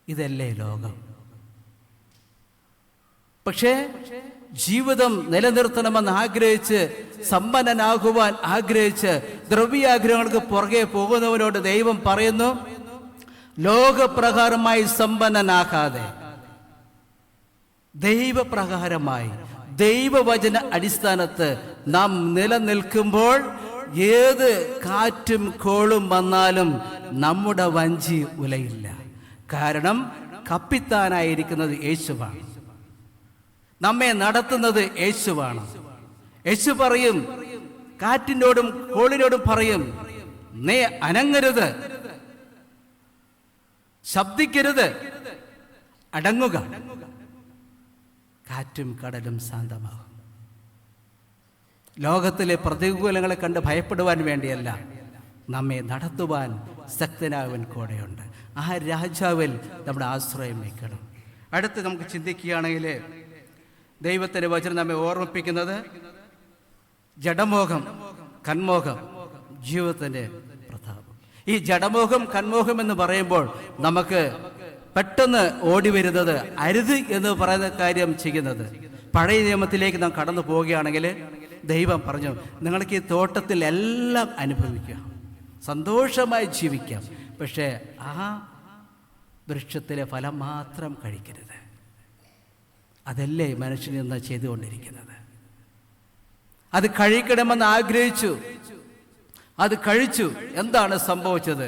ഇതല്ലേ ലോകം. പക്ഷേ ജീവിതം നിലനിർത്തണമെന്ന് ആഗ്രഹിച്ച്, സമ്പന്നനാകുവാൻ ആഗ്രഹിച്ച്, ദ്രവ്യാഗ്രഹങ്ങൾക്ക് പുറകെ പോകുന്നവനോട് ദൈവം പറയുന്നു, ലോകപ്രകാരമായി സമ്പന്നനാകാതെ ദൈവപ്രകാരമായി ദൈവവചന അടിസ്ഥാനത്ത് നാം നിലനിൽക്കുമ്പോൾ ഏത് കാറ്റും കോളും വന്നാലും നമ്മുടെ വഞ്ചി ഉലയില്ല. കാരണം കപ്പിത്താനായിരിക്കുന്നത് യേശുവാണ്, നമ്മെ നടത്തുന്നത് യേശുവാണ്. യേശു പറയും, കാറ്റിനോടും കോളിനോടും പറയും, നീ അനങ്ങരുത്, ശബ്ദിക്കരുത്, അടങ്ങുക. കാറ്റും കടലും ശാന്തമാകും. ലോകത്തിലെ പ്രതികൂലങ്ങളെ കണ്ട് ഭയപ്പെടുവാൻ വേണ്ടിയല്ല, നമ്മെ നടത്തുവാൻ ശക്തനാവൻ കൂടെയുണ്ട്. ആ രാജാവിൽ നമ്മുടെ ആശ്രയം വയ്ക്കണം. അടുത്ത് നമുക്ക് ചിന്തിക്കുകയാണെങ്കിൽ ദൈവത്തിൻ്റെ വചനം നമ്മെ ഓർമ്മിപ്പിക്കുന്നത് ജഡമോഹം, കന്മോഹം, ജീവിതത്തിൻ്റെ പ്രതാപം. ഈ ജഡമോഹം, കന്മോഹം എന്ന് പറയുമ്പോൾ നമുക്ക് പെട്ടെന്ന് ഓടി വരുന്നത് അരുത് എന്ന് പറയുന്ന കാര്യം ചെയ്യുന്നത്. പഴയ നിയമത്തിലേക്ക് നാം കടന്നു പോവുകയാണെങ്കിൽ ദൈവം പറഞ്ഞു, നിങ്ങൾക്ക് ഈ തോട്ടത്തിൽ എല്ലാം അനുഭവിക്കാം, സന്തോഷമായി ജീവിക്കാം, പക്ഷേ ആ വൃക്ഷത്തിലെ ഫലം മാത്രം കഴിക്കരുത്. അതല്ലേ മനുഷ്യൻ ഇന്ന് ചെയ്തുകൊണ്ടിരിക്കുന്നത്. അത് കഴിക്കണമെന്ന് ആഗ്രഹിച്ചു, അത് കഴിച്ചു. എന്താണ് സംഭവിച്ചത്?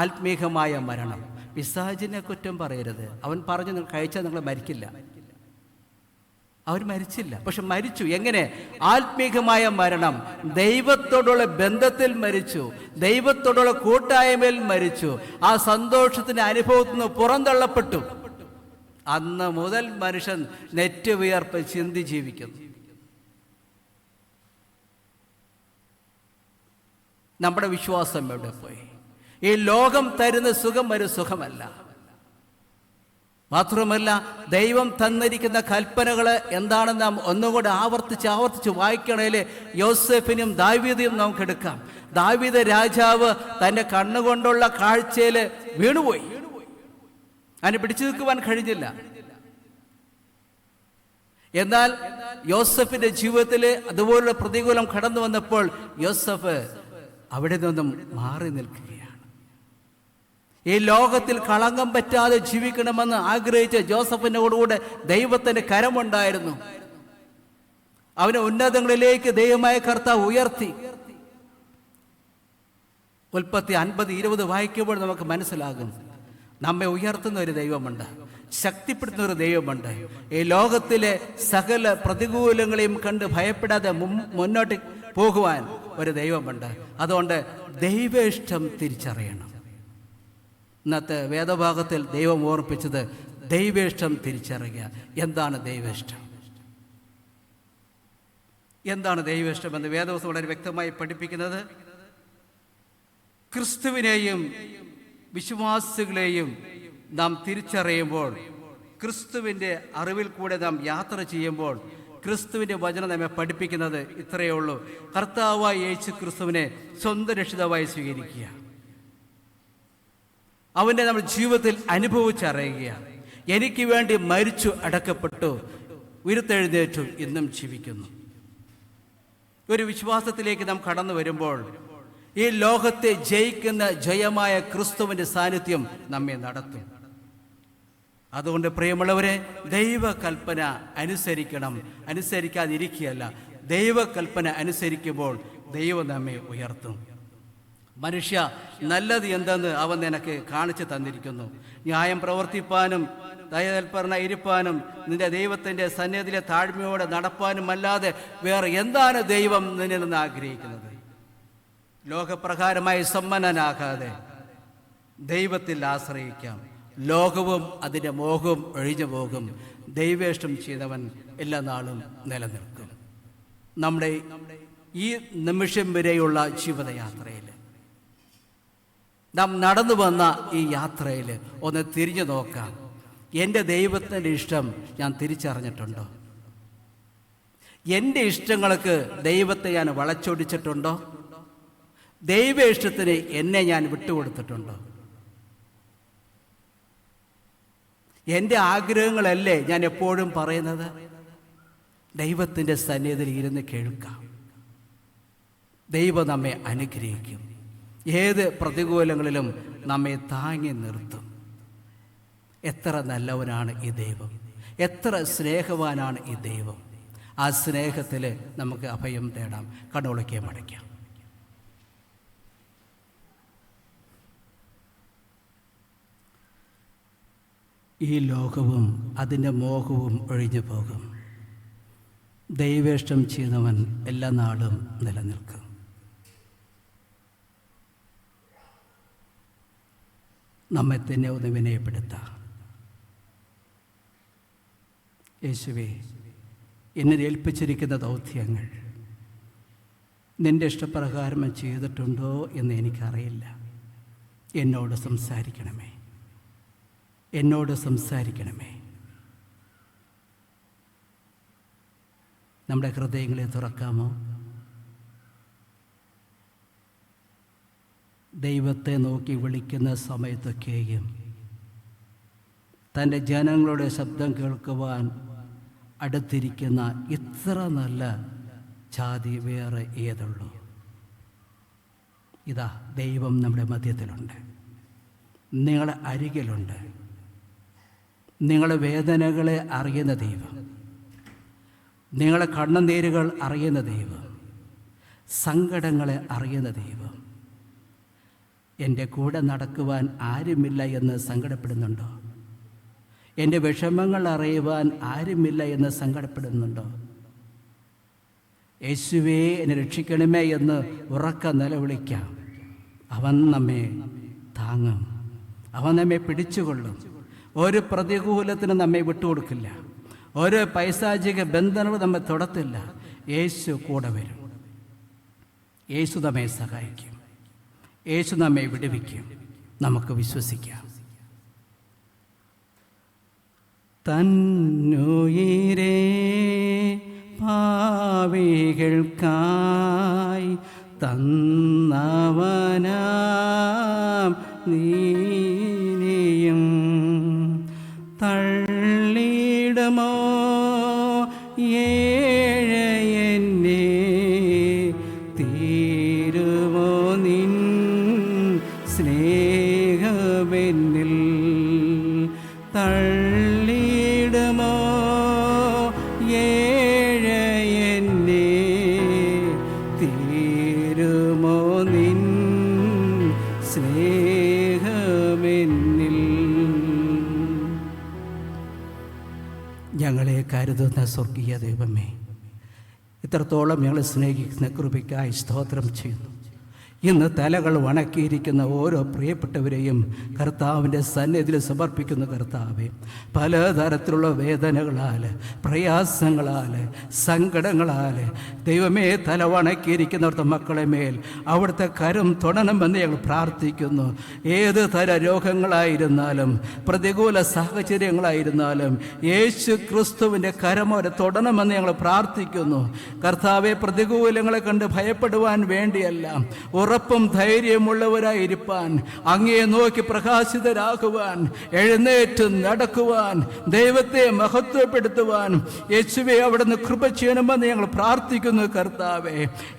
ആത്മീകമായ മരണം. പിശാചിനെ കുറ്റം പറയരുത്. അവൻ പറഞ്ഞു, നിങ്ങൾ കഴിച്ചാൽ നിങ്ങൾ മരിക്കില്ല. അവർ മരിച്ചില്ല, പക്ഷെ മരിച്ചു. എങ്ങനെ? ആത്മീകമായ മരണം. ദൈവത്തോടുള്ള ബന്ധത്തിൽ മരിച്ചു, ദൈവത്തോടുള്ള കൂട്ടായ്മയിൽ മരിച്ചു. ആ സന്തോഷത്തിന്റെ അനുഭവത്തിൽ നിന്ന് പുറന്തള്ളപ്പെട്ടു. അന്ന് മുതൽ മനുഷ്യൻ നെറ്റുവിയർപ്പ് ചിന്തി ജീവിക്കുന്നു. നമ്മുടെ വിശ്വാസം എവിടെ പോയി? ഈ ലോകം തരുന്ന സുഖം ഒരു സുഖമല്ല. മാത്രമല്ല, ദൈവം തന്നിരിക്കുന്ന കൽപ്പനകൾ എന്താണെന്ന് നാം ഒന്നുകൂടെ ആവർത്തിച്ച് വായിക്കണേൽ യോസേഫിനും ദാവീദിനും നമുക്ക് എടുക്കാം. ദാവീദ് രാജാവ് തൻ്റെ കണ്ണുകൊണ്ടുള്ള കാഴ്ചയിൽ വീണുപോയി, അതിനെ പിടിച്ചു നിൽക്കുവാൻ കഴിഞ്ഞില്ല. എന്നാൽ യോസഫിന്റെ ജീവിതത്തിൽ അതുപോലുള്ള പ്രതികൂലം കടന്നു വന്നപ്പോൾ യോസഫ് അവിടെ നിന്നും മാറി നിൽക്കുകയാണ്. ഈ ലോകത്തിൽ കളങ്കം പറ്റാതെ ജീവിക്കണമെന്ന് ആഗ്രഹിച്ച ജോസഫിനോടുകൂടെ ദൈവത്തിന്റെ കരമുണ്ടായിരുന്നു. അവനെ ഉന്നതങ്ങളിലേക്ക് ദൈവമായ കർത്താവ് ഉയർത്തി. ഉൽപ്പത്തി 50-20 വായിക്കുമ്പോൾ നമുക്ക് മനസ്സിലാകും, നമ്മെ ഉയർത്തുന്ന ഒരു ദൈവമുണ്ട്, ശക്തിപ്പെടുത്തുന്ന ഒരു ദൈവമുണ്ട്. ഈ ലോകത്തിലെ സകല പ്രതികൂലങ്ങളെയും കണ്ട് ഭയപ്പെടാതെ മുന്നോട്ട് പോകുവാൻ ഒരു ദൈവമുണ്ട്. അതുകൊണ്ട് ദൈവേഷ്ടം തിരിച്ചറിയണം. ഇന്നത്തെ വേദഭാഗത്തിൽ ദൈവം ഓർപ്പിച്ചത് ദൈവേഷ്ടം തിരിച്ചറിയുക. എന്താണ് ദൈവേഷ്ടം? എന്താണ് ദൈവേഷ്ടം എന്ന് വേദവസ്തു വളരെ വ്യക്തമായി പഠിപ്പിക്കുന്നത്, ക്രിസ്തുവിനെയും വിശ്വാസികളെയും നാം തിരിച്ചറിയുമ്പോൾ, ക്രിസ്തുവിൻ്റെ അറിവിൽ കൂടെ നാം യാത്ര ചെയ്യുമ്പോൾ, ക്രിസ്തുവിൻ്റെ വചനം നമ്മെ പഠിപ്പിക്കുന്നത് ഇത്രയേ ഉള്ളൂ: കർത്താവായ യേശു ക്രിസ്തുവിനെ സ്വന്തം രക്ഷിതാവായി സ്വീകരിക്കുക, അവനെ നമ്മുടെ ജീവിതത്തിൽ അനുഭവിച്ചറിയുക. എനിക്ക് വേണ്ടി മരിച്ചു, അടക്കപ്പെട്ടു, ഉയർത്തെഴുന്നേറ്റു, ഇന്നും ജീവിക്കുന്നു. ഒരു വിശ്വാസത്തിലേക്ക് നാം കടന്നു വരുമ്പോൾ ഈ ലോകത്തെ ജയിക്കുന്ന ജയമായ ക്രിസ്തുവിൻ്റെ സാന്നിധ്യം നമ്മെ നടത്തും. അതുകൊണ്ട് പ്രിയമുള്ളവരെ, ദൈവകൽപ്പന അനുസരിക്കണം, അനുസരിക്കാതിരിക്കുകയല്ല. ദൈവകൽപ്പന അനുസരിക്കുമ്പോൾ ദൈവം നമ്മെ ഉയർത്തും. മനുഷ്യ, നല്ലത് എന്തെന്ന് അവൻ നിനക്ക് കാണിച്ചു തന്നിരിക്കുന്നു. ന്യായം പ്രവർത്തിപ്പാനും ദയതൽപരന ഇരിപ്പാനും നിന്റെ ദൈവത്തിൻ്റെ സന്നിധിയിലെ താഴ്മയോടെ നടപ്പാനുമല്ലാതെ വേറെ എന്താണ് ദൈവം നിന്നിൽ നിന്ന് ആഗ്രഹിക്കുന്നത്? ലോകപ്രകാരമായി സമ്പന്നനാകാതെ ദൈവത്തിൽ ആശ്രയിക്കാം. ലോകവും അതിൻ്റെ മോഹവും ഒഴിഞ്ഞു പോകും. ദൈവേഷ്ടം ചെയ്തവൻ എല്ലാ നാളും നിലനിൽക്കും. നമ്മുടെ ഈ നിമിഷം വരെയുള്ള ജീവിതയാത്രയിൽ, നാം നടന്നു വന്ന ഈ യാത്രയിൽ ഒന്ന് തിരിഞ്ഞു നോക്കാം. എൻ്റെ ദൈവത്തിൻ്റെ ഇഷ്ടം ഞാൻ തിരിച്ചറിഞ്ഞിട്ടുണ്ടോ? എൻ്റെ ഇഷ്ടങ്ങൾക്ക് ദൈവത്തെ ഞാൻ വളച്ചൊടിച്ചിട്ടുണ്ടോ? ദൈവ ഇഷ്ടത്തിന് എന്നെ ഞാൻ വിട്ടുകൊടുത്തിട്ടുണ്ടോ? എൻ്റെ ആഗ്രഹങ്ങളല്ലേ ഞാൻ എപ്പോഴും പറയുന്നത്? ദൈവത്തിൻ്റെ സന്നിധിയിൽ ഇരുന്ന് കേൾക്കാം. ദൈവം നമ്മെ അനുഗ്രഹിക്കും. ഏത് പ്രതികൂലങ്ങളിലും നമ്മെ താങ്ങി നിർത്തും. എത്ര നല്ലവനാണ് ഈ ദൈവം, എത്ര സ്നേഹവാനാണ് ഈ ദൈവം. ആ സ്നേഹത്തിൽ നമുക്ക് അഭയം തേടാം. കണ്ണുകളൊക്കെ മടയ്ക്കാം. ഈ ലോകവും അതിൻ്റെ മോഹവും ഒഴിഞ്ഞു പോകും. ദൈവേഷ്ടം ചെയ്യുന്നവൻ എല്ലാ നാളും നിലനിൽക്കും. നമ്മെ തന്നെ ഒന്ന് വിനയപ്പെടുത്താം. യേശുവേ, എന്നെ ഏൽപ്പിച്ചിരിക്കുന്ന ദൗത്യങ്ങൾ നിൻ്റെ ഇഷ്ടപ്രകാരം ചെയ്തിട്ടുണ്ടോ എന്ന് എനിക്കറിയില്ല. എന്നോട് സംസാരിക്കണമേ, എന്നോട് സംസാരിക്കണമേ. നമ്മുടെ ഹൃദയങ്ങളെ തുറക്കാമോ? ദൈവത്തെ നോക്കി വിളിക്കുന്ന സമയത്തൊക്കെയും തൻ്റെ ജനങ്ങളുടെ ശബ്ദം കേൾക്കുവാൻ അടുത്തിരിക്കുന്ന ഇത്ര നല്ല ജാതി വേറെ ഏതുള്ളൂ? ഇതാ, ദൈവം നമ്മുടെ മധ്യത്തിലുണ്ട്, നിങ്ങളുടെ അരികിലുണ്ട്. നിങ്ങളുടെ വേദനകളെ അറിയുന്ന ദൈവം, നിങ്ങളുടെ കണ്ണുനീരുകൾ അറിയുന്ന ദൈവം, സങ്കടങ്ങളെ അറിയുന്ന ദൈവം. എൻ്റെ കൂടെ നടക്കുവാൻ ആരുമില്ല എന്ന് സങ്കടപ്പെടുന്നുണ്ടോ? എൻ്റെ വിഷമങ്ങൾ അറിയുവാൻ ആരുമില്ല എന്ന് സങ്കടപ്പെടുന്നുണ്ടോ? യേശുവേ, എന്നെ രക്ഷിക്കണമേ എന്ന് ഉറക്ക നിലവിളിക്കാം. അവൻ നമ്മെ താങ്ങും, അവൻ നമ്മെ പിടിച്ചുകൊള്ളും. ഒരു പ്രതികൂലത്തിന് നമ്മെ വിട്ടുകൊടുക്കില്ല. ഒരു പൈശാചിക ബന്ധനവും നമ്മെ തൊടത്തില്ല. യേശു കൂടെ വരും. യേശു നമ്മെ സഹായിക്കും. യേശു നമ്മെ വിടുവിക്കും. നമുക്ക് വിശ്വസിക്കാം. തന്നുയിരേ പാപികൾക്കായി തന്നവനാം നീയും തള്ളിയിടുമോ ഏഴയെന്നെ തീരുമോ നിൻ സ്നേഹമെന്നിൽ തള്ളിയിടുമോ ഏഴയെന്നെ തീരുമോ നിൻ സ്നേഹമെന്നിൽ. ഞങ്ങളെ കരുതുന്ന സ്വർഗീയ ദൈവമേ, ഇത്രത്തോളം ഞങ്ങളെ സ്നേഹിക്കുന്ന കൃപയ്ക്കായി സ്തോത്രം ചെയ്യുന്നു. ഇന്ന് തലകൾ വണക്കിയിരിക്കുന്ന ഓരോ പ്രിയപ്പെട്ടവരെയും കർത്താവിൻ്റെ സന്നിധിയിൽ സമർപ്പിക്കുന്ന കർത്താവെ, പലതരത്തിലുള്ള വേദനകളാൽ, പ്രയാസങ്ങളാൽ, സങ്കടങ്ങളാൽ ദൈവമേ തല വണക്കിയിരിക്കുന്നവരുടെ മക്കളെ മേൽ അവിടുത്തെ കരം തൊടണമെന്ന് ഞങ്ങൾ പ്രാർത്ഥിക്കുന്നു. ഏത് തര രോഗങ്ങളായിരുന്നാലും പ്രതികൂല സാഹചര്യങ്ങളായിരുന്നാലും യേശു ക്രിസ്തുവിൻ്റെ കരം അവരെ തൊടണമെന്ന് ഞങ്ങൾ പ്രാർത്ഥിക്കുന്നു. കർത്താവെ, പ്രതികൂലങ്ങളെ കണ്ട് ഭയപ്പെടുവാൻ വേണ്ടിയല്ല, ഉറപ്പും ധൈര്യമുള്ളവരായിരിക്കാൻ, അങ്ങയെ നോക്കി പ്രകാശിതരാകുവാൻ, എഴുന്നേറ്റ് നടക്കുവാൻ, ദൈവത്തെ മഹത്വപ്പെടുത്തുവാൻ യേശുവേ അവിടുന്ന് കൃപ ചെയ്യണമെന്ന് ഞങ്ങൾ പ്രാർത്ഥിക്കുന്നു. കർത്താവെ,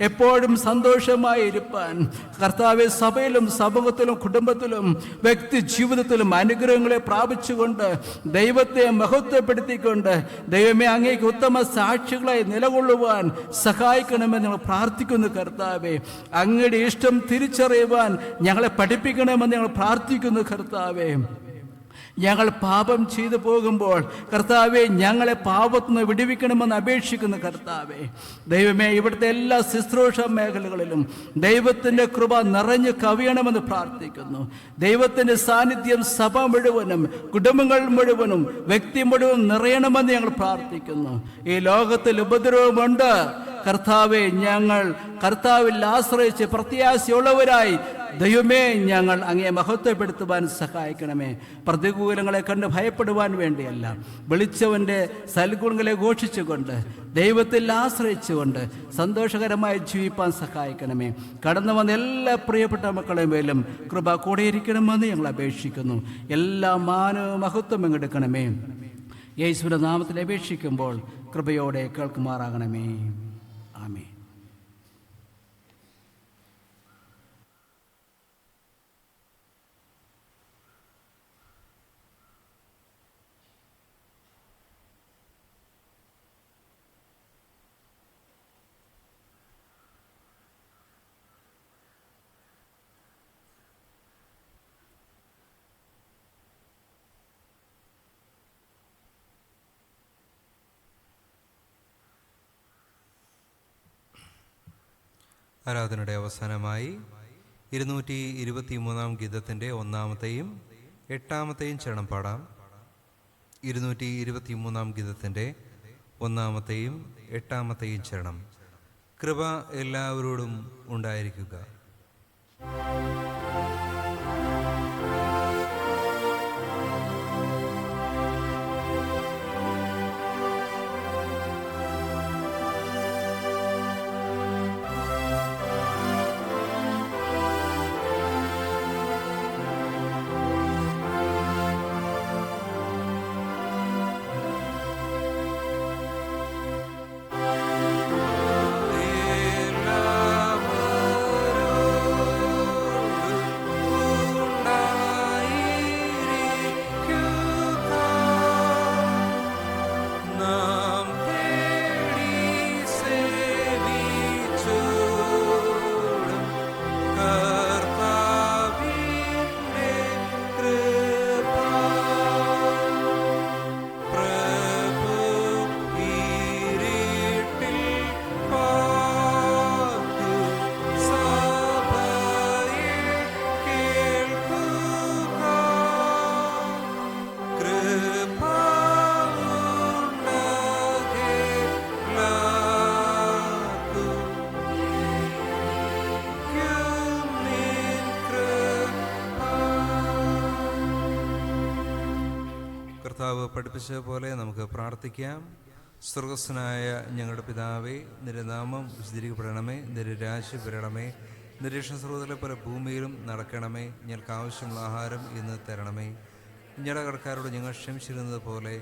എപ്പോഴും സന്തോഷമായിരിക്കാൻ കർത്താവെ, സഭയിലും സമൂഹത്തിലും കുടുംബത്തിലും വ്യക്തി ജീവിതത്തിലും അനുഗ്രഹങ്ങളെ പ്രാപിച്ചുകൊണ്ട് ദൈവത്തെ മഹത്വപ്പെടുത്തിക്കൊണ്ട് ദൈവമേ അങ്ങേക്ക് ഉത്തമ സാക്ഷികളായി നിലകൊള്ളുവാൻ സഹായിക്കണമെന്ന് ഞങ്ങൾ പ്രാർത്ഥിക്കുന്നു. കർത്താവെ, അങ്ങയുടെ ഇഷ്ടം തിരിച്ചറിയുവാൻ ഞങ്ങളെ പഠിപ്പിക്കണമെന്ന് ഞങ്ങൾ പ്രാർത്ഥിക്കുന്നു. കർത്താവെ, ഞങ്ങൾ പാപം ചെയ്തു പോകുമ്പോൾ കർത്താവെ ഞങ്ങളെ പാപത്തിൽ നിന്ന് വിടുവിക്കണമെന്ന് അപേക്ഷിക്കുന്നു. കർത്താവെ, ദൈവമേ ഇവിടുത്തെ എല്ലാ ശുശ്രൂഷ മേഖലകളിലും ദൈവത്തിൻ്റെ കൃപ നിറഞ്ഞു കവിയണമെന്ന് പ്രാർത്ഥിക്കുന്നു. ദൈവത്തിൻ്റെ സാന്നിധ്യം സഭ മുഴുവനും, കുടുംബങ്ങൾ മുഴുവനും, വ്യക്തി മുഴുവനും നിറയണമെന്ന് ഞങ്ങൾ പ്രാർത്ഥിക്കുന്നു. ഈ ലോകത്തിൽ ഉപദ്രവമുണ്ട് കർത്താവെ, ഞങ്ങൾ കർത്താവിൽ ആശ്രയിച്ച് പ്രത്യാശയുള്ളവരായി ദൈവമേ ഞങ്ങൾ അങ്ങയെ മഹത്വപ്പെടുത്തുവാൻ സഹായിക്കണമേ. പ്രതികൂലങ്ങളെ കണ്ട് ഭയപ്പെടുവാൻ വേണ്ടിയല്ല, വിളിച്ചവൻ്റെ സൽഗുണങ്ങളെ ഘോഷിച്ചുകൊണ്ട് ദൈവത്തിൽ ആശ്രയിച്ചുകൊണ്ട് സന്തോഷകരമായി ജീവിപ്പാൻ സഹായിക്കണമേ. കടന്നു വന്ന എല്ലാ പ്രിയപ്പെട്ട മക്കളെ മേലും കൃപ കൂടെയിരിക്കണമെന്ന് ഞങ്ങൾ അപേക്ഷിക്കുന്നു. എല്ലാ മാനവും മഹത്വം എങ്ങെടുക്കണമേ. യേശുവിൻ്റെ നാമത്തിൽ അപേക്ഷിക്കുമ്പോൾ കൃപയോടെ കേൾക്കുമാറാകണമേ. ആമേൻ. ആരാധനയുടെ അവസാനമായി 223 ഗീതത്തിൻ്റെ 1-ാമത്തെയും 8-ാമത്തെയും ചരണം പാടാം. 223 ഗീതത്തിൻ്റെ 1-ാമത്തെയും 8-ാമത്തെയും ചരണം. കൃപ എല്ലാവരോടും ഉണ്ടായിരിക്കുക. കർത്താവ് പഠിപ്പിച്ചതുപോലെ നമുക്ക് പ്രാർത്ഥിക്കാം. സ്വർഗസ്വനായ ഞങ്ങളുടെ പിതാവേ, നിന്റെ നാമം വിശദീകരിക്കപ്പെടണമേ, നിന്റെ രാജ്യം വരണമേ, നിന്റെ സർവ്വതലെ പോലെ ഭൂമിയിലും നടക്കണമേ. ഞങ്ങൾക്ക് ആവശ്യമുള്ള ആഹാരം ഇന്ന് തരണമേ. ഞങ്ങളുടെ കടക്കാരോട് ഞങ്ങൾ ക്ഷമിച്ചിരുന്നത് പോലെ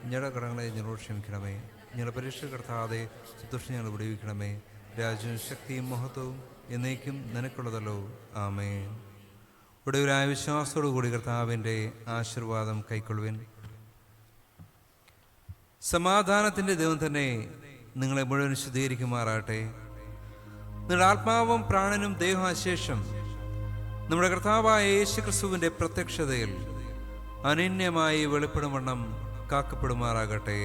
ഞങ്ങളുടെ കടങ്ങളെ ഞങ്ങളോട് ക്ഷമിക്കണമേ. ഞങ്ങളുടെ പരീക്ഷ കടത്താതെ ദുഷ്ടം ഞങ്ങൾ വിടുവിക്കണമേ. രാജ്യവും ശക്തിയും മഹത്വവും എന്നേക്കും നിനക്കുള്ളതല്ലോ. ആമേൻ. ഒടുവിലായ വിശ്വാസത്തോടു കൂടി കർത്താവിൻ്റെ ആശീർവാദം കൈക്കൊള്ളുവിൻ. സമാധാനത്തിൻ്റെ ദൈവം തന്നെ നിങ്ങളെ മുഴുവൻ ശുദ്ധീകരിക്കുമാറാട്ടെ. നിങ്ങളുടെ ആത്മാവും പ്രാണനും ദേഹാശേഷം നമ്മുടെ കർത്താവായ യേശു ക്രിസ്തുവിൻ്റെ പ്രത്യക്ഷതയിൽ അനന്യമായി വെളിപ്പെടും വണ്ണം കാക്കപ്പെടുമാറാകട്ടെ.